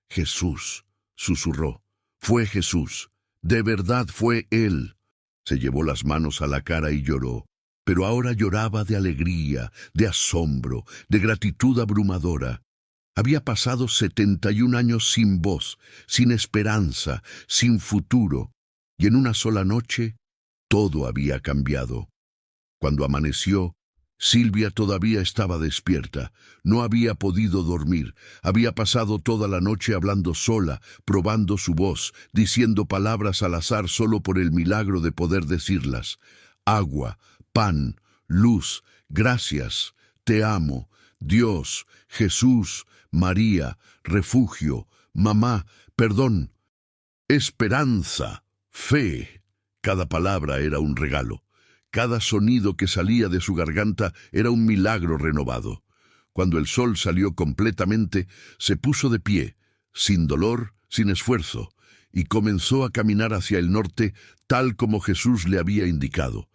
«Jesús», susurró. «Fue Jesús. De verdad fue Él». Se llevó las manos a la cara y lloró. Pero ahora lloraba de alegría, de asombro, de gratitud abrumadora. Había pasado 71 años sin voz, sin esperanza, sin futuro, y en una sola noche todo había cambiado. Cuando amaneció, Silvia todavía estaba despierta, no había podido dormir, había pasado toda la noche hablando sola, probando su voz, diciendo palabras al azar solo por el milagro de poder decirlas. Agua, pan, luz, gracias, te amo, Dios, Jesús, María, refugio, mamá, perdón, esperanza, fe. Cada palabra era un regalo. Cada sonido que salía de su garganta era un milagro renovado. Cuando el sol salió completamente, se puso de pie, sin dolor, sin esfuerzo, y comenzó a caminar hacia el norte tal como Jesús le había indicado.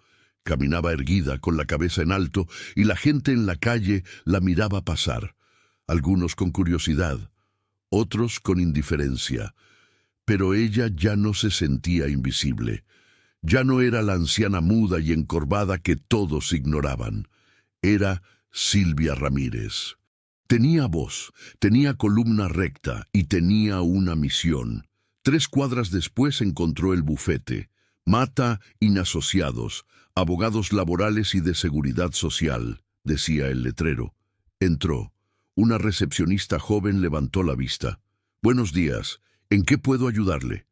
Caminaba erguida, con la cabeza en alto, y la gente en la calle la miraba pasar, algunos con curiosidad, otros con indiferencia. Pero ella ya no se sentía invisible. Ya no era la anciana muda y encorvada que todos ignoraban. Era Silvia Ramírez. Tenía voz, tenía columna recta y tenía una misión. 3 cuadras después encontró el bufete. Mata Inasociados, abogados laborales y de seguridad social, decía el letrero. Entró. Una recepcionista joven levantó la vista. «Buenos días. ¿En qué puedo ayudarle?»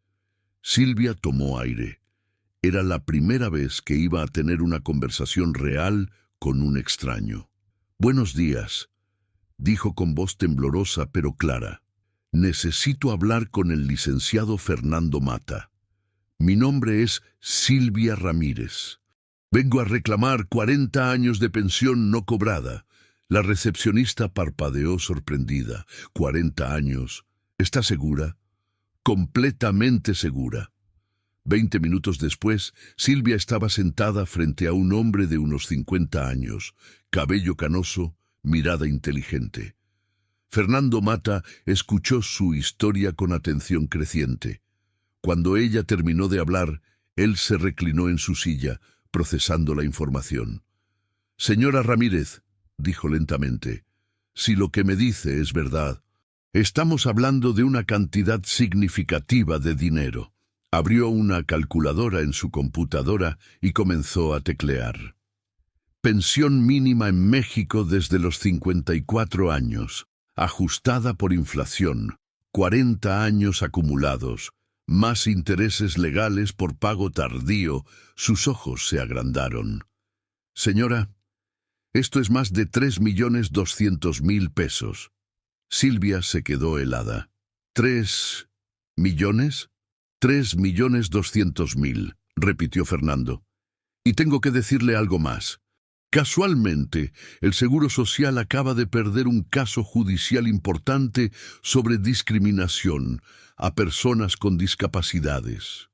Silvia tomó aire. Era la primera vez que iba a tener una conversación real con un extraño. «Buenos días», dijo con voz temblorosa pero clara. «Necesito hablar con el licenciado Fernando Mata. Mi nombre es Silvia Ramírez. Vengo a reclamar 40 años de pensión no cobrada». La recepcionista parpadeó sorprendida. «¿40 años? ¿Está segura?» «Completamente segura». 20 minutos después, Silvia estaba sentada frente a un hombre de unos 50 años, cabello canoso, mirada inteligente. Fernando Mata escuchó su historia con atención creciente. Cuando ella terminó de hablar, él se reclinó en su silla, procesando la información. «Señora Ramírez», dijo lentamente, «si lo que me dice es verdad, estamos hablando de una cantidad significativa de dinero». Abrió una calculadora en su computadora y comenzó a teclear. «Pensión mínima en México desde los 54 años, ajustada por inflación, 40 años acumulados, más intereses legales por pago tardío». Sus ojos se agrandaron. «Señora, esto es más de 3.200.000 pesos». Silvia se quedó helada. ¿3 millones? 3.200.000, repitió Fernando. Y tengo que decirle algo más. Casualmente, el Seguro Social acaba de perder un caso judicial importante sobre discriminación a personas con discapacidades.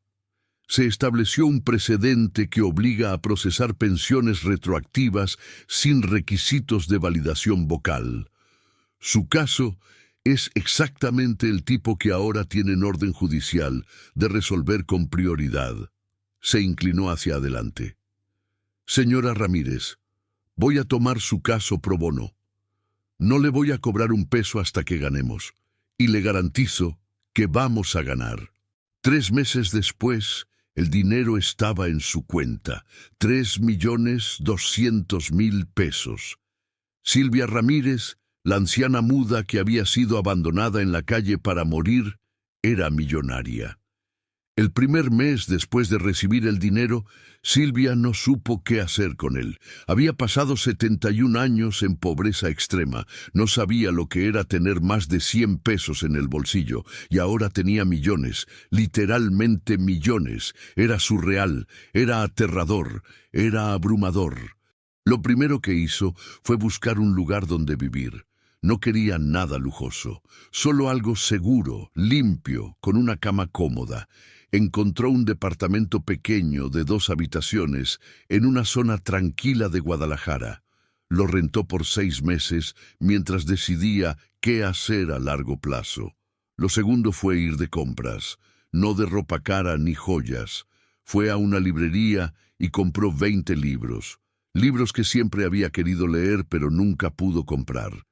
Se estableció un precedente que obliga a procesar pensiones retroactivas sin requisitos de validación vocal. Su caso es exactamente el tipo que ahora tienen orden judicial de resolver con prioridad. Se inclinó hacia adelante. Señora Ramírez, voy a tomar su caso pro bono. No le voy a cobrar un peso hasta que ganemos, y le garantizo que vamos a ganar. 3 meses después, el dinero estaba en su cuenta, 3.200.000 pesos. Silvia Ramírez, la anciana muda que había sido abandonada en la calle para morir, era millonaria. El primer mes después de recibir el dinero, Silvia no supo qué hacer con él. Había pasado 71 años en pobreza extrema, no sabía lo que era tener más de 100 pesos en el bolsillo, y ahora tenía millones, literalmente millones. Era surreal, era aterrador, era abrumador. Lo primero que hizo fue buscar un lugar donde vivir. No quería nada lujoso, solo algo seguro, limpio, con una cama cómoda. Encontró un departamento pequeño de 2 habitaciones en una zona tranquila de Guadalajara. Lo rentó por 6 meses mientras decidía qué hacer a largo plazo. Lo segundo fue ir de compras, no de ropa cara ni joyas. Fue a una librería y compró 20 libros. Libros que siempre había querido leer pero nunca pudo comprar.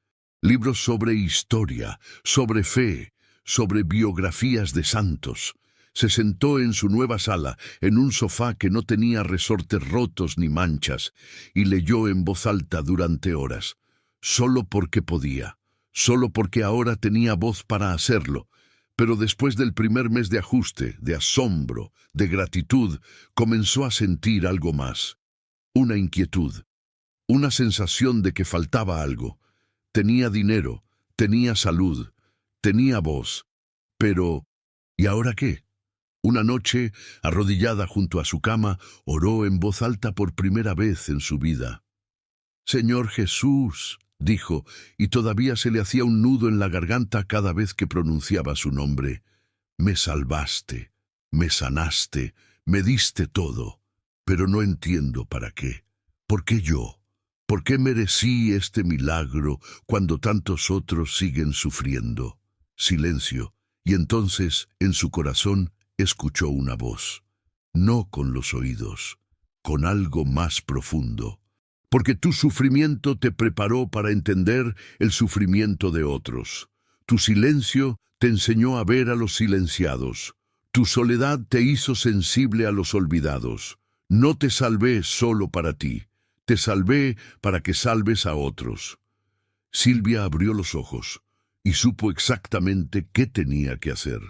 Libros sobre historia, sobre fe, sobre biografías de santos. Se sentó en su nueva sala, en un sofá que no tenía resortes rotos ni manchas, y leyó en voz alta durante horas, solo porque podía, solo porque ahora tenía voz para hacerlo. Pero después del primer mes de ajuste, de asombro, de gratitud, comenzó a sentir algo más. Una inquietud, una sensación de que faltaba algo. Tenía dinero, tenía salud, tenía voz, pero ¿y ahora qué? Una noche, arrodillada junto a su cama, oró en voz alta por primera vez en su vida. «Señor Jesús», dijo, y todavía se le hacía un nudo en la garganta cada vez que pronunciaba su nombre. «Me salvaste, me sanaste, me diste todo, pero no entiendo para qué. ¿Por qué yo? ¿Por qué merecí este milagro cuando tantos otros siguen sufriendo?» Silencio, y entonces, en su corazón, escuchó una voz, no con los oídos, con algo más profundo, porque tu sufrimiento te preparó para entender el sufrimiento de otros. Tu silencio te enseñó a ver a los silenciados. Tu soledad te hizo sensible a los olvidados. No te salvé solo para ti, te salvé para que salves a otros. Silvia abrió los ojos y supo exactamente qué tenía que hacer.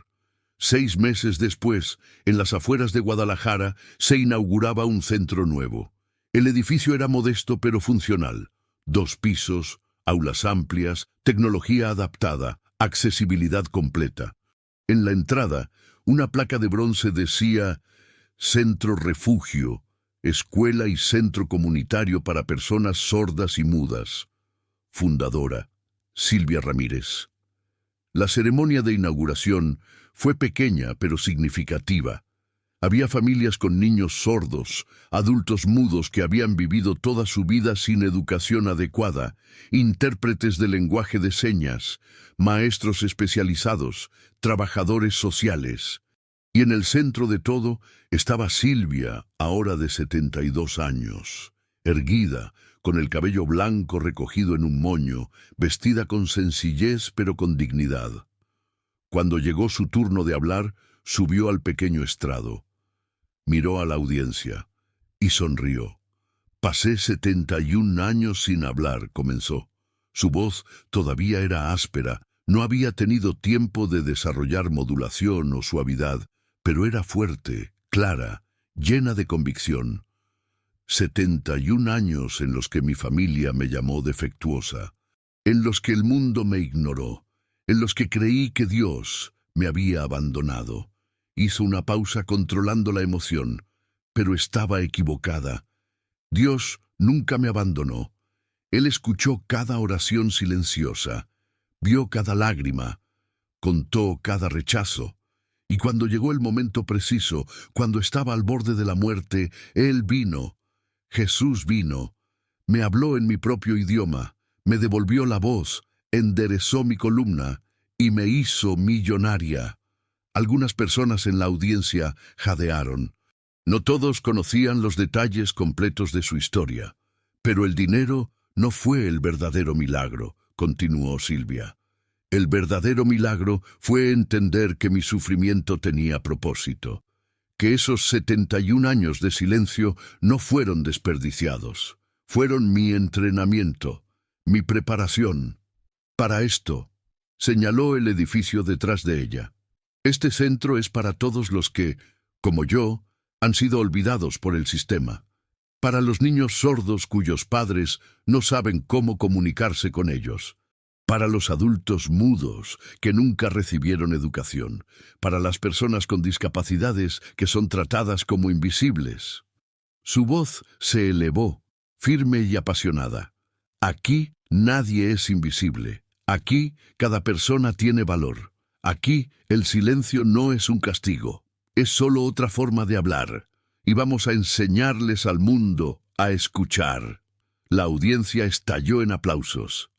6 meses después, en las afueras de Guadalajara, se inauguraba un centro nuevo. El edificio era modesto pero funcional. 2 pisos, aulas amplias, tecnología adaptada, accesibilidad completa. En la entrada, una placa de bronce decía «Centro Refugio, Escuela y Centro Comunitario para Personas Sordas y Mudas». Fundadora, Silvia Ramírez. La ceremonia de inauguración fue pequeña pero significativa. Había familias con niños sordos, adultos mudos que habían vivido toda su vida sin educación adecuada, intérpretes de lenguaje de señas, maestros especializados, trabajadores sociales. Y en el centro de todo estaba Silvia, ahora de 72 años, erguida, con el cabello blanco recogido en un moño, vestida con sencillez pero con dignidad. Cuando llegó su turno de hablar, subió al pequeño estrado. Miró a la audiencia y sonrió. «Pasé 71 años sin hablar», comenzó. Su voz todavía era áspera, no había tenido tiempo de desarrollar modulación o suavidad, pero era fuerte, clara, llena de convicción. 71 años en los que mi familia me llamó defectuosa, en los que el mundo me ignoró, en los que creí que Dios me había abandonado. Hizo una pausa controlando la emoción, pero estaba equivocada. Dios nunca me abandonó. Él escuchó cada oración silenciosa, vio cada lágrima, contó cada rechazo. Y cuando llegó el momento preciso, cuando estaba al borde de la muerte, Él vino. Jesús vino. Me habló en mi propio idioma, me devolvió la voz, enderezó mi columna y me hizo millonaria. Algunas personas en la audiencia jadearon. No todos conocían los detalles completos de su historia. Pero el dinero no fue el verdadero milagro, continuó Silvia. El verdadero milagro fue entender que mi sufrimiento tenía propósito, que esos 71 años de silencio no fueron desperdiciados. Fueron mi entrenamiento, mi preparación. Para esto, señaló el edificio detrás de ella. Este centro es para todos los que, como yo, han sido olvidados por el sistema. Para los niños sordos cuyos padres no saben cómo comunicarse con ellos. Para los adultos mudos que nunca recibieron educación. Para las personas con discapacidades que son tratadas como invisibles. Su voz se elevó, firme y apasionada. Aquí nadie es invisible. Aquí cada persona tiene valor. Aquí el silencio no es un castigo. Es solo otra forma de hablar. Y vamos a enseñarles al mundo a escuchar. La audiencia estalló en aplausos.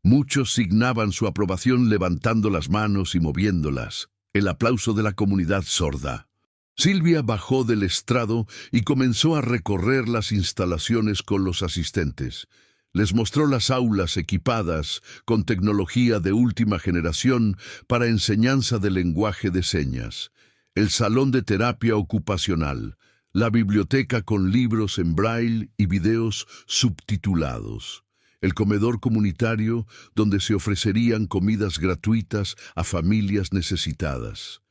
Muchos signaban su aprobación levantando las manos y moviéndolas. El aplauso de la comunidad sorda. Silvia bajó del estrado y comenzó a recorrer las instalaciones con los asistentes. Les mostró las aulas equipadas con tecnología de última generación para enseñanza del lenguaje de señas, el salón de terapia ocupacional, la biblioteca con libros en braille y videos subtitulados, el comedor comunitario donde se ofrecerían comidas gratuitas a familias necesitadas.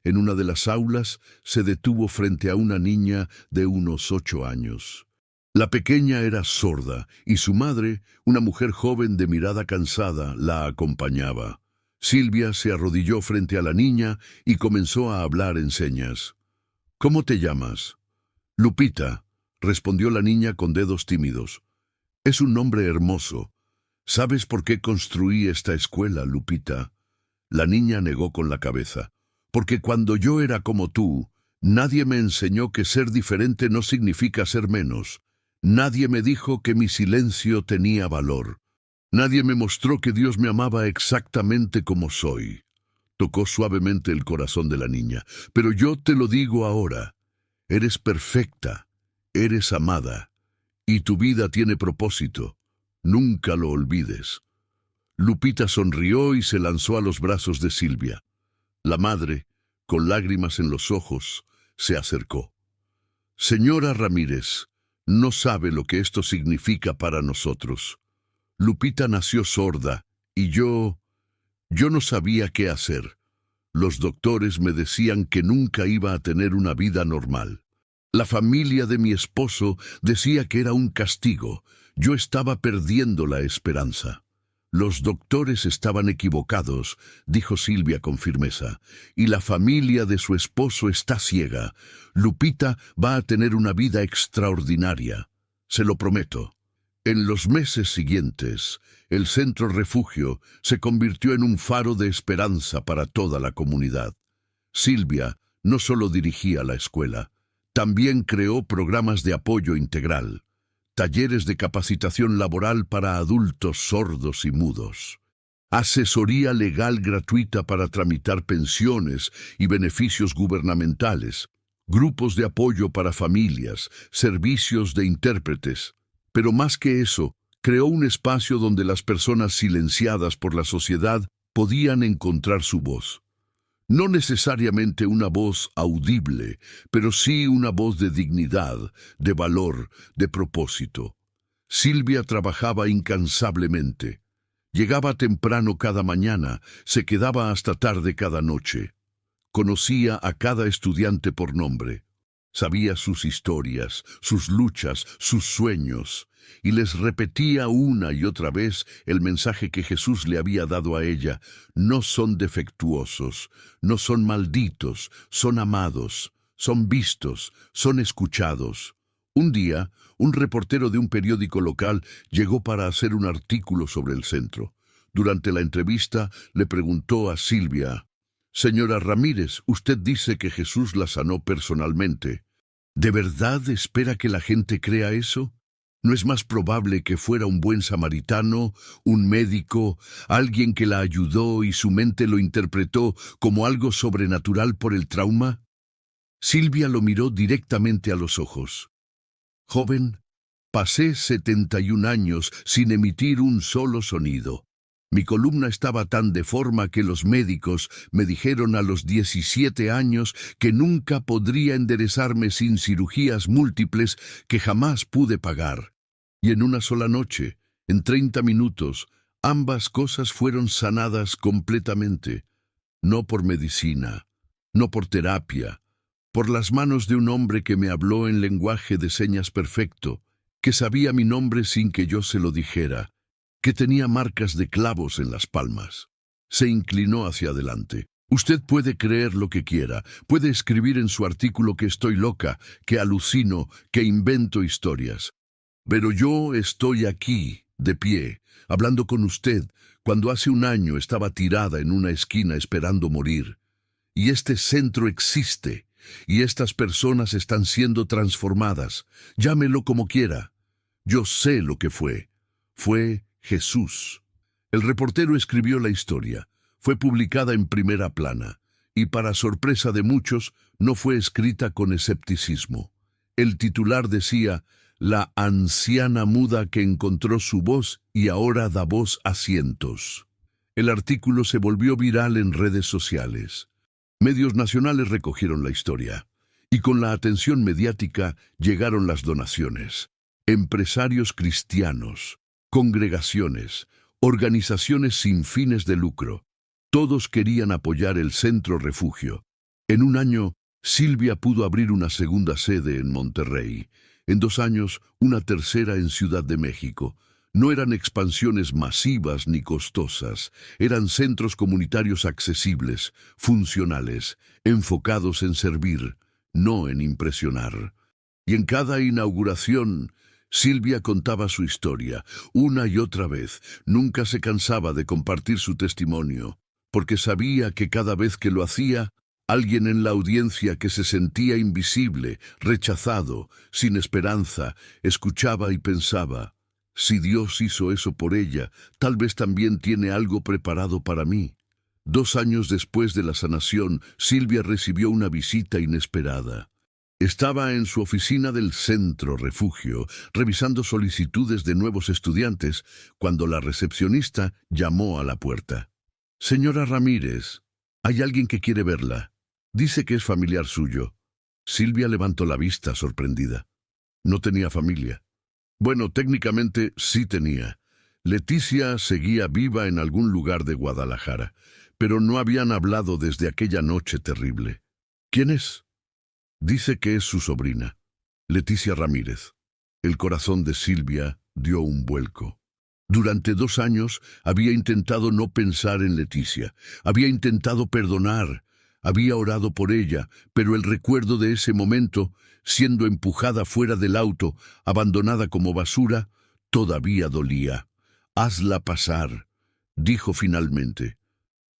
En una de las aulas se detuvo frente a una niña de unos 8 años. La pequeña era sorda y su madre, una mujer joven de mirada cansada, la acompañaba. Silvia se arrodilló frente a la niña y comenzó a hablar en señas. «¿Cómo te llamas?» «Lupita», respondió la niña con dedos tímidos. «Es un nombre hermoso. ¿Sabes por qué construí esta escuela, Lupita?» La niña negó con la cabeza. «Porque cuando yo era como tú, nadie me enseñó que ser diferente no significa ser menos. Nadie me dijo que mi silencio tenía valor. Nadie me mostró que Dios me amaba exactamente como soy». Tocó suavemente el corazón de la niña. «Pero yo te lo digo ahora. Eres perfecta, eres amada, y tu vida tiene propósito. Nunca lo olvides». Lupita sonrió y se lanzó a los brazos de Silvia. La madre, con lágrimas en los ojos, se acercó. «Señora Ramírez, no sabe lo que esto significa para nosotros. Lupita nació sorda y yo no sabía qué hacer. Los doctores me decían que nunca iba a tener una vida normal. La familia de mi esposo decía que era un castigo. Yo estaba perdiendo la esperanza». «Los doctores estaban equivocados», dijo Silvia con firmeza, «y la familia de su esposo está ciega. Lupita va a tener una vida extraordinaria. Se lo prometo». En los meses siguientes, el Centro Refugio se convirtió en un faro de esperanza para toda la comunidad. Silvia no solo dirigía la escuela, también creó programas de apoyo integral, talleres de capacitación laboral para adultos sordos y mudos, asesoría legal gratuita para tramitar pensiones y beneficios gubernamentales, grupos de apoyo para familias, servicios de intérpretes. Pero más que eso, creó un espacio donde las personas silenciadas por la sociedad podían encontrar su voz. No necesariamente una voz audible, pero sí una voz de dignidad, de valor, de propósito. Silvia trabajaba incansablemente. Llegaba temprano cada mañana, se quedaba hasta tarde cada noche. Conocía a cada estudiante por nombre. Sabía sus historias, sus luchas, sus sueños, y les repetía una y otra vez el mensaje que Jesús le había dado a ella. No son defectuosos, no son malditos, son amados, son vistos, son escuchados. Un día, un reportero de un periódico local llegó para hacer un artículo sobre el centro. Durante la entrevista le preguntó a Silvia: «Señora Ramírez, usted dice que Jesús la sanó personalmente. ¿De verdad espera que la gente crea eso? ¿No es más probable que fuera un buen samaritano, un médico, alguien que la ayudó y su mente lo interpretó como algo sobrenatural por el trauma?» Silvia lo miró directamente a los ojos. «Joven, pasé 71 años sin emitir un solo sonido. Mi columna estaba tan deforme que los médicos me dijeron a los 17 años que nunca podría enderezarme sin cirugías múltiples que jamás pude pagar. Y en una sola noche, en 30 minutos, ambas cosas fueron sanadas completamente. No por medicina, no por terapia, por las manos de un hombre que me habló en lenguaje de señas perfecto, que sabía mi nombre sin que yo se lo dijera, que tenía marcas de clavos en las palmas». Se inclinó hacia adelante. «Usted puede creer lo que quiera, puede escribir en su artículo que estoy loca, que alucino, que invento historias. Pero yo estoy aquí, de pie, hablando con usted, cuando hace un año estaba tirada en una esquina esperando morir. Y este centro existe, y estas personas están siendo transformadas. Llámelo como quiera. Yo sé lo que fue. Fue Jesús». El reportero escribió la historia. Fue publicada en primera plana, y para sorpresa de muchos, no fue escrita con escepticismo. El titular decía: «La anciana muda que encontró su voz y ahora da voz a cientos». El artículo se volvió viral en redes sociales. Medios nacionales recogieron la historia, y con la atención mediática llegaron las donaciones. Empresarios cristianos, congregaciones, organizaciones sin fines de lucro, todos querían apoyar el Centro Refugio. En un año, Silvia pudo abrir una segunda sede en Monterrey. En 2 años, una tercera en Ciudad de México. No eran expansiones masivas ni costosas, eran centros comunitarios accesibles, funcionales, enfocados en servir, no en impresionar. Y en cada inauguración, Silvia contaba su historia, una y otra vez. Nunca se cansaba de compartir su testimonio, porque sabía que cada vez que lo hacía, alguien en la audiencia que se sentía invisible, rechazado, sin esperanza, escuchaba y pensaba: «Si Dios hizo eso por ella, tal vez también tiene algo preparado para mí». 2 años después de la sanación, Silvia recibió una visita inesperada. Estaba en su oficina del Centro Refugio, revisando solicitudes de nuevos estudiantes, cuando la recepcionista llamó a la puerta. «Señora Ramírez, hay alguien que quiere verla. Dice que es familiar suyo». Silvia levantó la vista, sorprendida. No tenía familia. Bueno, técnicamente sí tenía. Leticia seguía viva en algún lugar de Guadalajara, pero no habían hablado desde aquella noche terrible. «¿Quién es?» «Dice que es su sobrina, Leticia Ramírez». El corazón de Silvia dio un vuelco. Durante 2 años había intentado no pensar en Leticia, había intentado perdonar, había orado por ella, pero el recuerdo de ese momento, siendo empujada fuera del auto, abandonada como basura, todavía dolía. «Hazla pasar», dijo finalmente.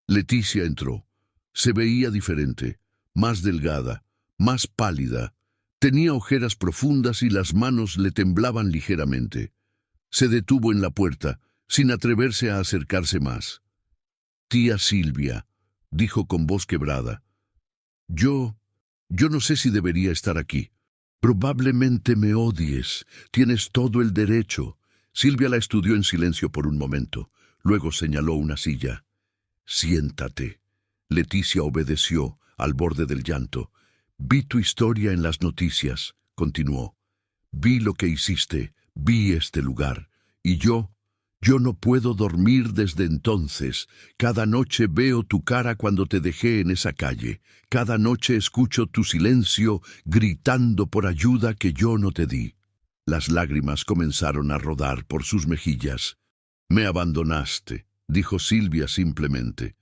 Leticia entró. Se veía diferente, más delgada, más pálida. Tenía ojeras profundas y las manos le temblaban ligeramente. Se detuvo en la puerta, sin atreverse a acercarse más. «Tía Silvia», dijo con voz quebrada, Yo no sé si debería estar aquí. Probablemente me odies. Tienes todo el derecho». Silvia la estudió en silencio por un momento. Luego señaló una silla. «Siéntate». Leticia obedeció, al borde del llanto. «Vi tu historia en las noticias», continuó. «Vi lo que hiciste, vi este lugar. Y yo Yo no puedo dormir desde entonces. Cada noche veo tu cara cuando te dejé en esa calle. Cada noche escucho tu silencio gritando por ayuda que yo no te di. Las lágrimas comenzaron a rodar por sus mejillas. Me abandonaste, dijo Silvia simplemente.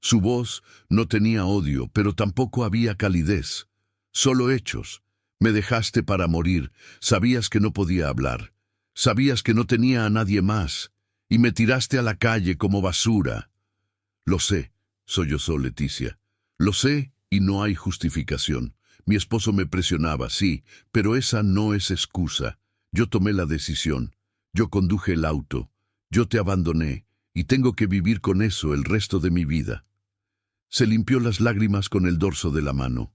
Su voz no tenía odio, pero tampoco había calidez. Solo hechos. Me dejaste para morir. Sabías que no podía hablar. Sabías que no tenía a nadie más. Y me tiraste a la calle como basura. Lo sé, sollozó Leticia. Lo sé y no hay justificación. Mi esposo me presionaba, sí, pero esa no es excusa. Yo tomé la decisión. Yo conduje el auto. Yo te abandoné y tengo que vivir con eso el resto de mi vida. Se limpió las lágrimas con el dorso de la mano.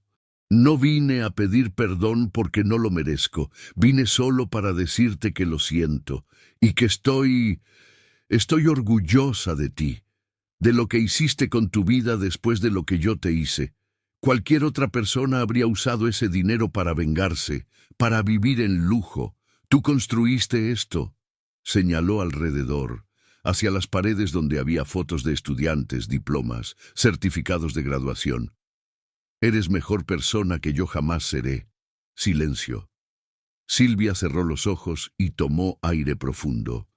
No vine a pedir perdón porque no lo merezco. Vine solo para decirte que lo siento y que Estoy orgullosa de ti, de lo que hiciste con tu vida después de lo que yo te hice. Cualquier otra persona habría usado ese dinero para vengarse, para vivir en lujo. Tú construiste esto. Señaló alrededor, hacia las paredes donde había fotos de estudiantes, diplomas, certificados de graduación. Eres mejor persona que yo jamás seré. Silencio. Silvia cerró los ojos y tomó aire profundo.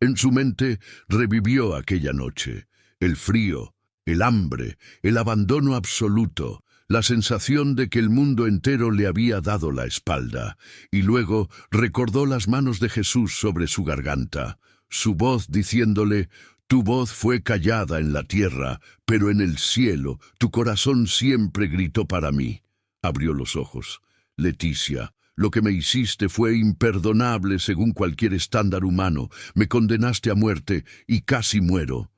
En su mente revivió aquella noche, el frío, el hambre, el abandono absoluto, la sensación de que el mundo entero le había dado la espalda, y luego recordó las manos de Jesús sobre su garganta, su voz diciéndole: «Tu voz fue callada en la tierra, pero en el cielo tu corazón siempre gritó para mí». Abrió los ojos. Leticia, lo que me hiciste fue imperdonable según cualquier estándar humano. Me condenaste a muerte y casi muero.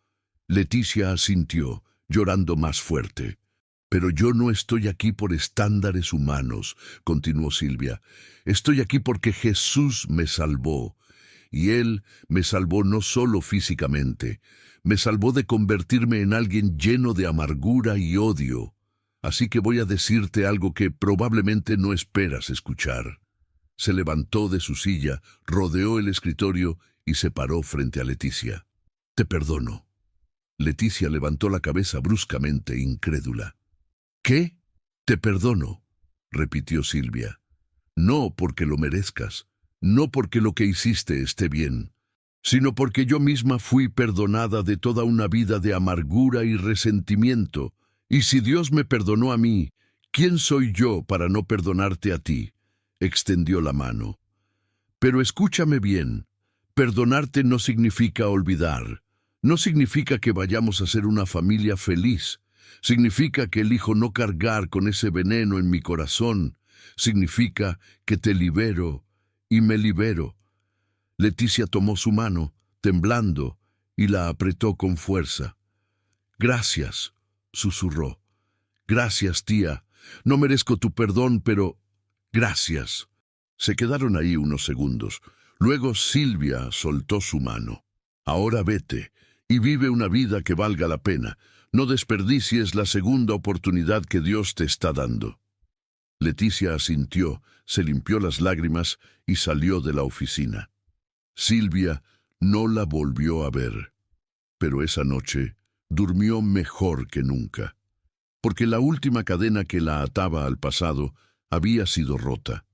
Leticia asintió, llorando más fuerte. Pero yo no estoy aquí por estándares humanos, continuó Silvia. Estoy aquí porque Jesús me salvó. Y Él me salvó no solo físicamente, me salvó de convertirme en alguien lleno de amargura y odio. Así que voy a decirte algo que probablemente no esperas escuchar. Se levantó de su silla, rodeó el escritorio y se paró frente a Leticia. Te perdono. Leticia levantó la cabeza bruscamente, incrédula. ¿Qué? Te perdono, repitió Silvia. No porque lo merezcas, no porque lo que hiciste esté bien, sino porque yo misma fui perdonada de toda una vida de amargura y resentimiento. Y si Dios me perdonó a mí, ¿quién soy yo para no perdonarte a ti? Extendió la mano. Pero escúchame bien, perdonarte no significa olvidar, no significa que vayamos a ser una familia feliz, significa que elijo no cargar con ese veneno en mi corazón, significa que te libero y me libero. Leticia tomó su mano, temblando, y la apretó con fuerza. Gracias, susurró. Gracias, tía. No merezco tu perdón, pero gracias. Se quedaron ahí unos segundos. Luego Silvia soltó su mano. Ahora vete y vive una vida que valga la pena. No desperdicies la segunda oportunidad que Dios te está dando. Leticia asintió, se limpió las lágrimas y salió de la oficina. Silvia no la volvió a ver, pero esa noche durmió mejor que nunca, porque la última cadena que la ataba al pasado había sido rota.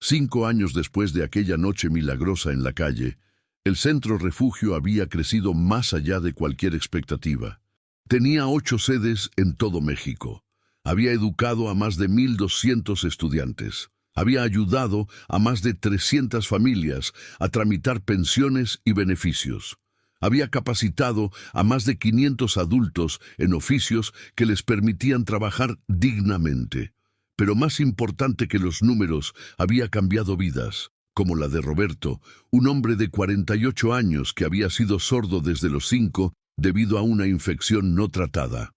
5 años después de aquella noche milagrosa en la calle, el centro refugio había crecido más allá de cualquier expectativa. Tenía 8 sedes en todo México. Había educado a más de 1,200 estudiantes. Había ayudado a más de 300 familias a tramitar pensiones y beneficios. Había capacitado a más de 500 adultos en oficios que les permitían trabajar dignamente. Pero más importante que los números, había cambiado vidas, como la de Roberto, un hombre de 48 años que había sido sordo desde los 5 debido a una infección no tratada.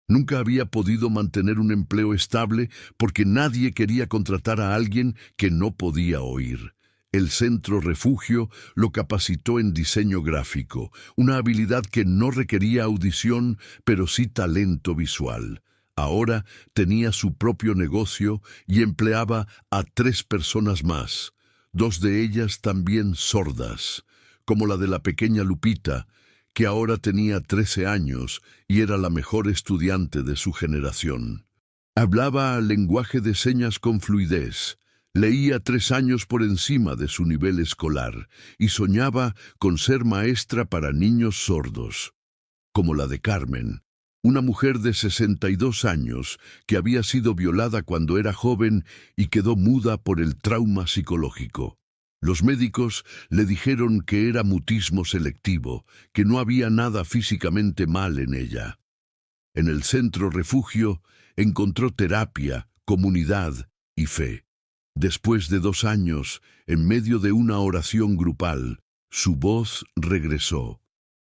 Nunca había podido mantener un empleo estable porque nadie quería contratar a alguien que no podía oír. El centro refugio lo capacitó en diseño gráfico, una habilidad que no requería audición, pero sí talento visual. Ahora tenía su propio negocio y empleaba a 3 personas más, 2 de ellas también sordas. como la de la pequeña Lupita, que ahora tenía 13 años y era la mejor estudiante de su generación. Hablaba lenguaje de señas con fluidez, leía 3 años por encima de su nivel escolar y soñaba con ser maestra para niños sordos, como la de Carmen, una mujer de 62 años que había sido violada cuando era joven y quedó muda por el trauma psicológico. Los médicos le dijeron que era mutismo selectivo, que no había nada físicamente mal en ella. En el centro refugio encontró terapia, comunidad y fe. Después de 2 años, en medio de una oración grupal, su voz regresó.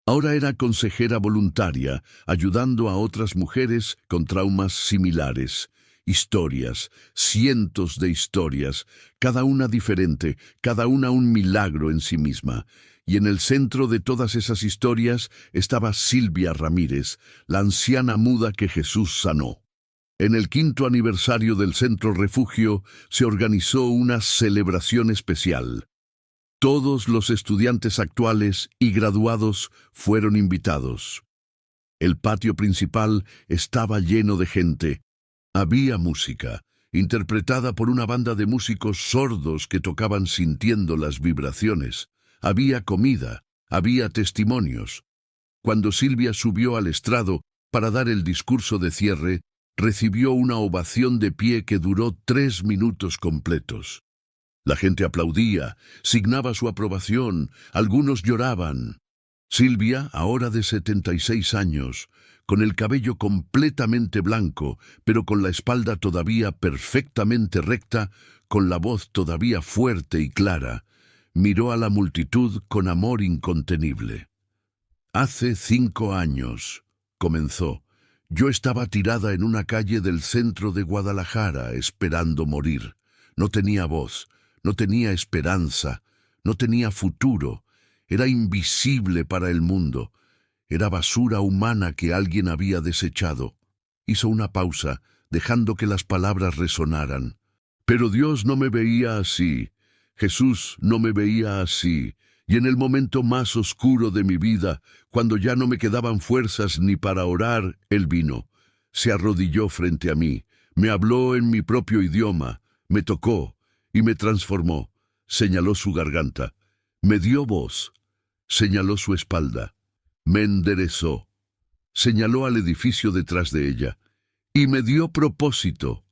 Ahora era consejera voluntaria, ayudando a otras mujeres con traumas similares. Historias, cientos de historias, cada una diferente, cada una un milagro en sí misma. Y en el centro de todas esas historias estaba Silvia Ramírez, la anciana muda que Jesús sanó. En el 5º aniversario del Centro Refugio se organizó una celebración especial. Todos los estudiantes actuales y graduados fueron invitados. El patio principal estaba lleno de gente. Había música, interpretada por una banda de músicos sordos que tocaban sintiendo las vibraciones. Había comida, había testimonios. Cuando Silvia subió al estrado para dar el discurso de cierre, recibió una ovación de pie que duró 3 minutos completos. La gente aplaudía, signaba su aprobación, algunos lloraban. Silvia, ahora de 76 años, con el cabello completamente blanco, pero con la espalda todavía perfectamente recta, con la voz todavía fuerte y clara, miró a la multitud con amor incontenible. Hace 5 años, comenzó, yo estaba tirada en una calle del centro de Guadalajara esperando morir. No tenía voz, no tenía esperanza, no tenía futuro, era invisible para el mundo, era basura humana que alguien había desechado. Hizo una pausa, dejando que las palabras resonaran. Pero Dios no me veía así, Jesús no me veía así, y en el momento más oscuro de mi vida, cuando ya no me quedaban fuerzas ni para orar, Él vino, se arrodilló frente a mí, me habló en mi propio idioma, me tocó y me transformó, señaló su garganta, me dio voz, señaló su espalda, me enderezó, señaló al edificio detrás de ella, y me dio propósito.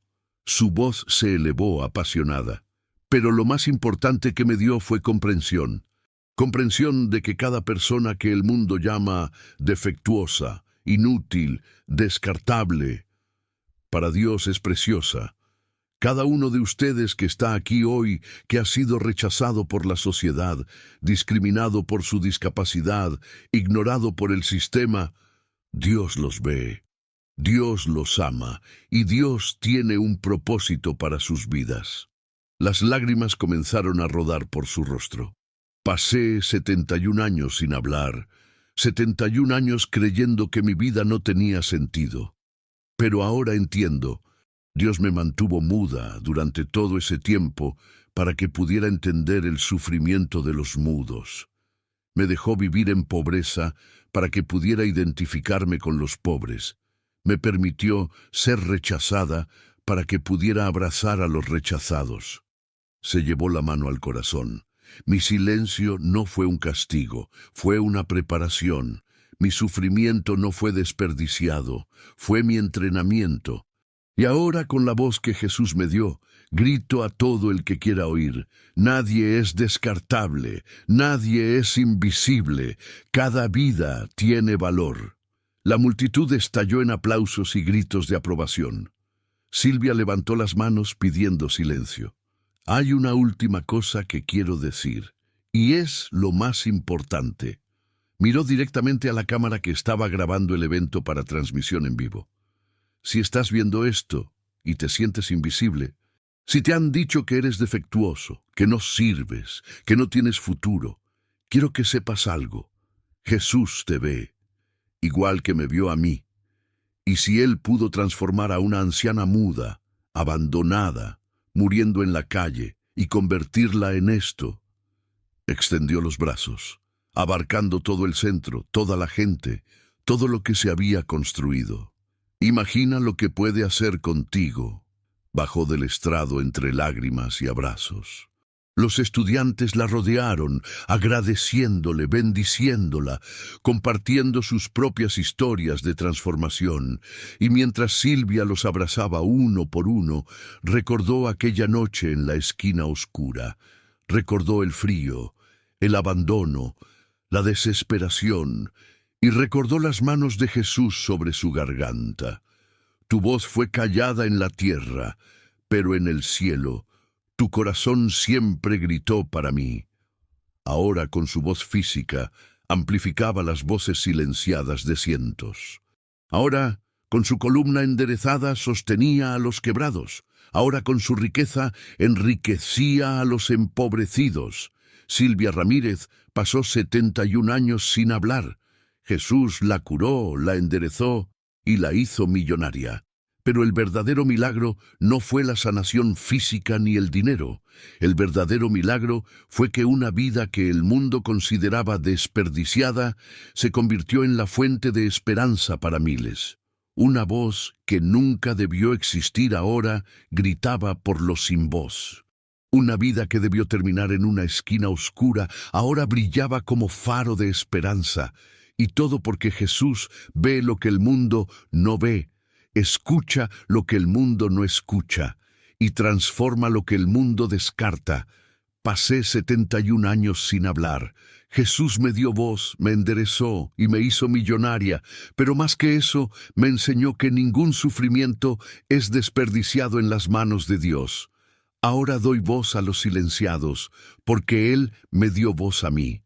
Su voz se elevó apasionada, pero lo más importante que me dio fue comprensión. Comprensión de que cada persona que el mundo llama defectuosa, inútil, descartable, para Dios es preciosa. Cada uno de ustedes que está aquí hoy, que ha sido rechazado por la sociedad, discriminado por su discapacidad, ignorado por el sistema, Dios los ve, Dios los ama y Dios tiene un propósito para sus vidas. Las lágrimas comenzaron a rodar por su rostro. Pasé 71 años sin hablar, 71 años creyendo que mi vida no tenía sentido. Pero ahora entiendo, Dios me mantuvo muda durante todo ese tiempo para que pudiera entender el sufrimiento de los mudos. Me dejó vivir en pobreza para que pudiera identificarme con los pobres. Me permitió ser rechazada para que pudiera abrazar a los rechazados. Se llevó la mano al corazón. Mi silencio no fue un castigo, fue una preparación. Mi sufrimiento no fue desperdiciado, fue mi entrenamiento. Y ahora, con la voz que Jesús me dio, grito a todo el que quiera oír: nadie es descartable, nadie es invisible, cada vida tiene valor. La multitud estalló en aplausos y gritos de aprobación. Silvia levantó las manos pidiendo silencio. Hay una última cosa que quiero decir, y es lo más importante. Miró directamente a la cámara que estaba grabando el evento para transmisión en vivo. Si estás viendo esto y te sientes invisible, si te han dicho que eres defectuoso, que no sirves, que no tienes futuro, quiero que sepas algo. Jesús te ve, igual que me vio a mí. Y si Él pudo transformar a una anciana muda, abandonada, muriendo en la calle, y convertirla en esto, extendió los brazos, abarcando todo el centro, toda la gente, todo lo que se había construido. Imagina lo que puede hacer contigo. Bajó del estrado entre lágrimas y abrazos. Los estudiantes la rodearon, agradeciéndole, bendiciéndola, compartiendo sus propias historias de transformación, y mientras Silvia los abrazaba uno por uno, recordó aquella noche en la esquina oscura, recordó el frío, el abandono, la desesperación, y recordó las manos de Jesús sobre su garganta. Tu voz fue callada en la tierra, pero en el cielo, tu corazón siempre gritó para mí. Ahora, con su voz física, amplificaba las voces silenciadas de cientos. Ahora, con su columna enderezada, sostenía a los quebrados. Ahora, con su riqueza, enriquecía a los empobrecidos. Silvia Ramírez pasó 71 años sin hablar. Jesús la curó, la enderezó y la hizo millonaria. Pero el verdadero milagro no fue la sanación física ni el dinero. El verdadero milagro fue que una vida que el mundo consideraba desperdiciada se convirtió en la fuente de esperanza para miles. Una voz que nunca debió existir ahora gritaba por los sin voz. Una vida que debió terminar en una esquina oscura ahora brillaba como faro de esperanza. Y todo porque Jesús ve lo que el mundo no ve. Escucha lo que el mundo no escucha y transforma lo que el mundo descarta. Pasé 71 años sin hablar. Jesús me dio voz, me enderezó y me hizo millonaria, pero más que eso, me enseñó que ningún sufrimiento es desperdiciado en las manos de Dios. Ahora doy voz a los silenciados, porque Él me dio voz a mí.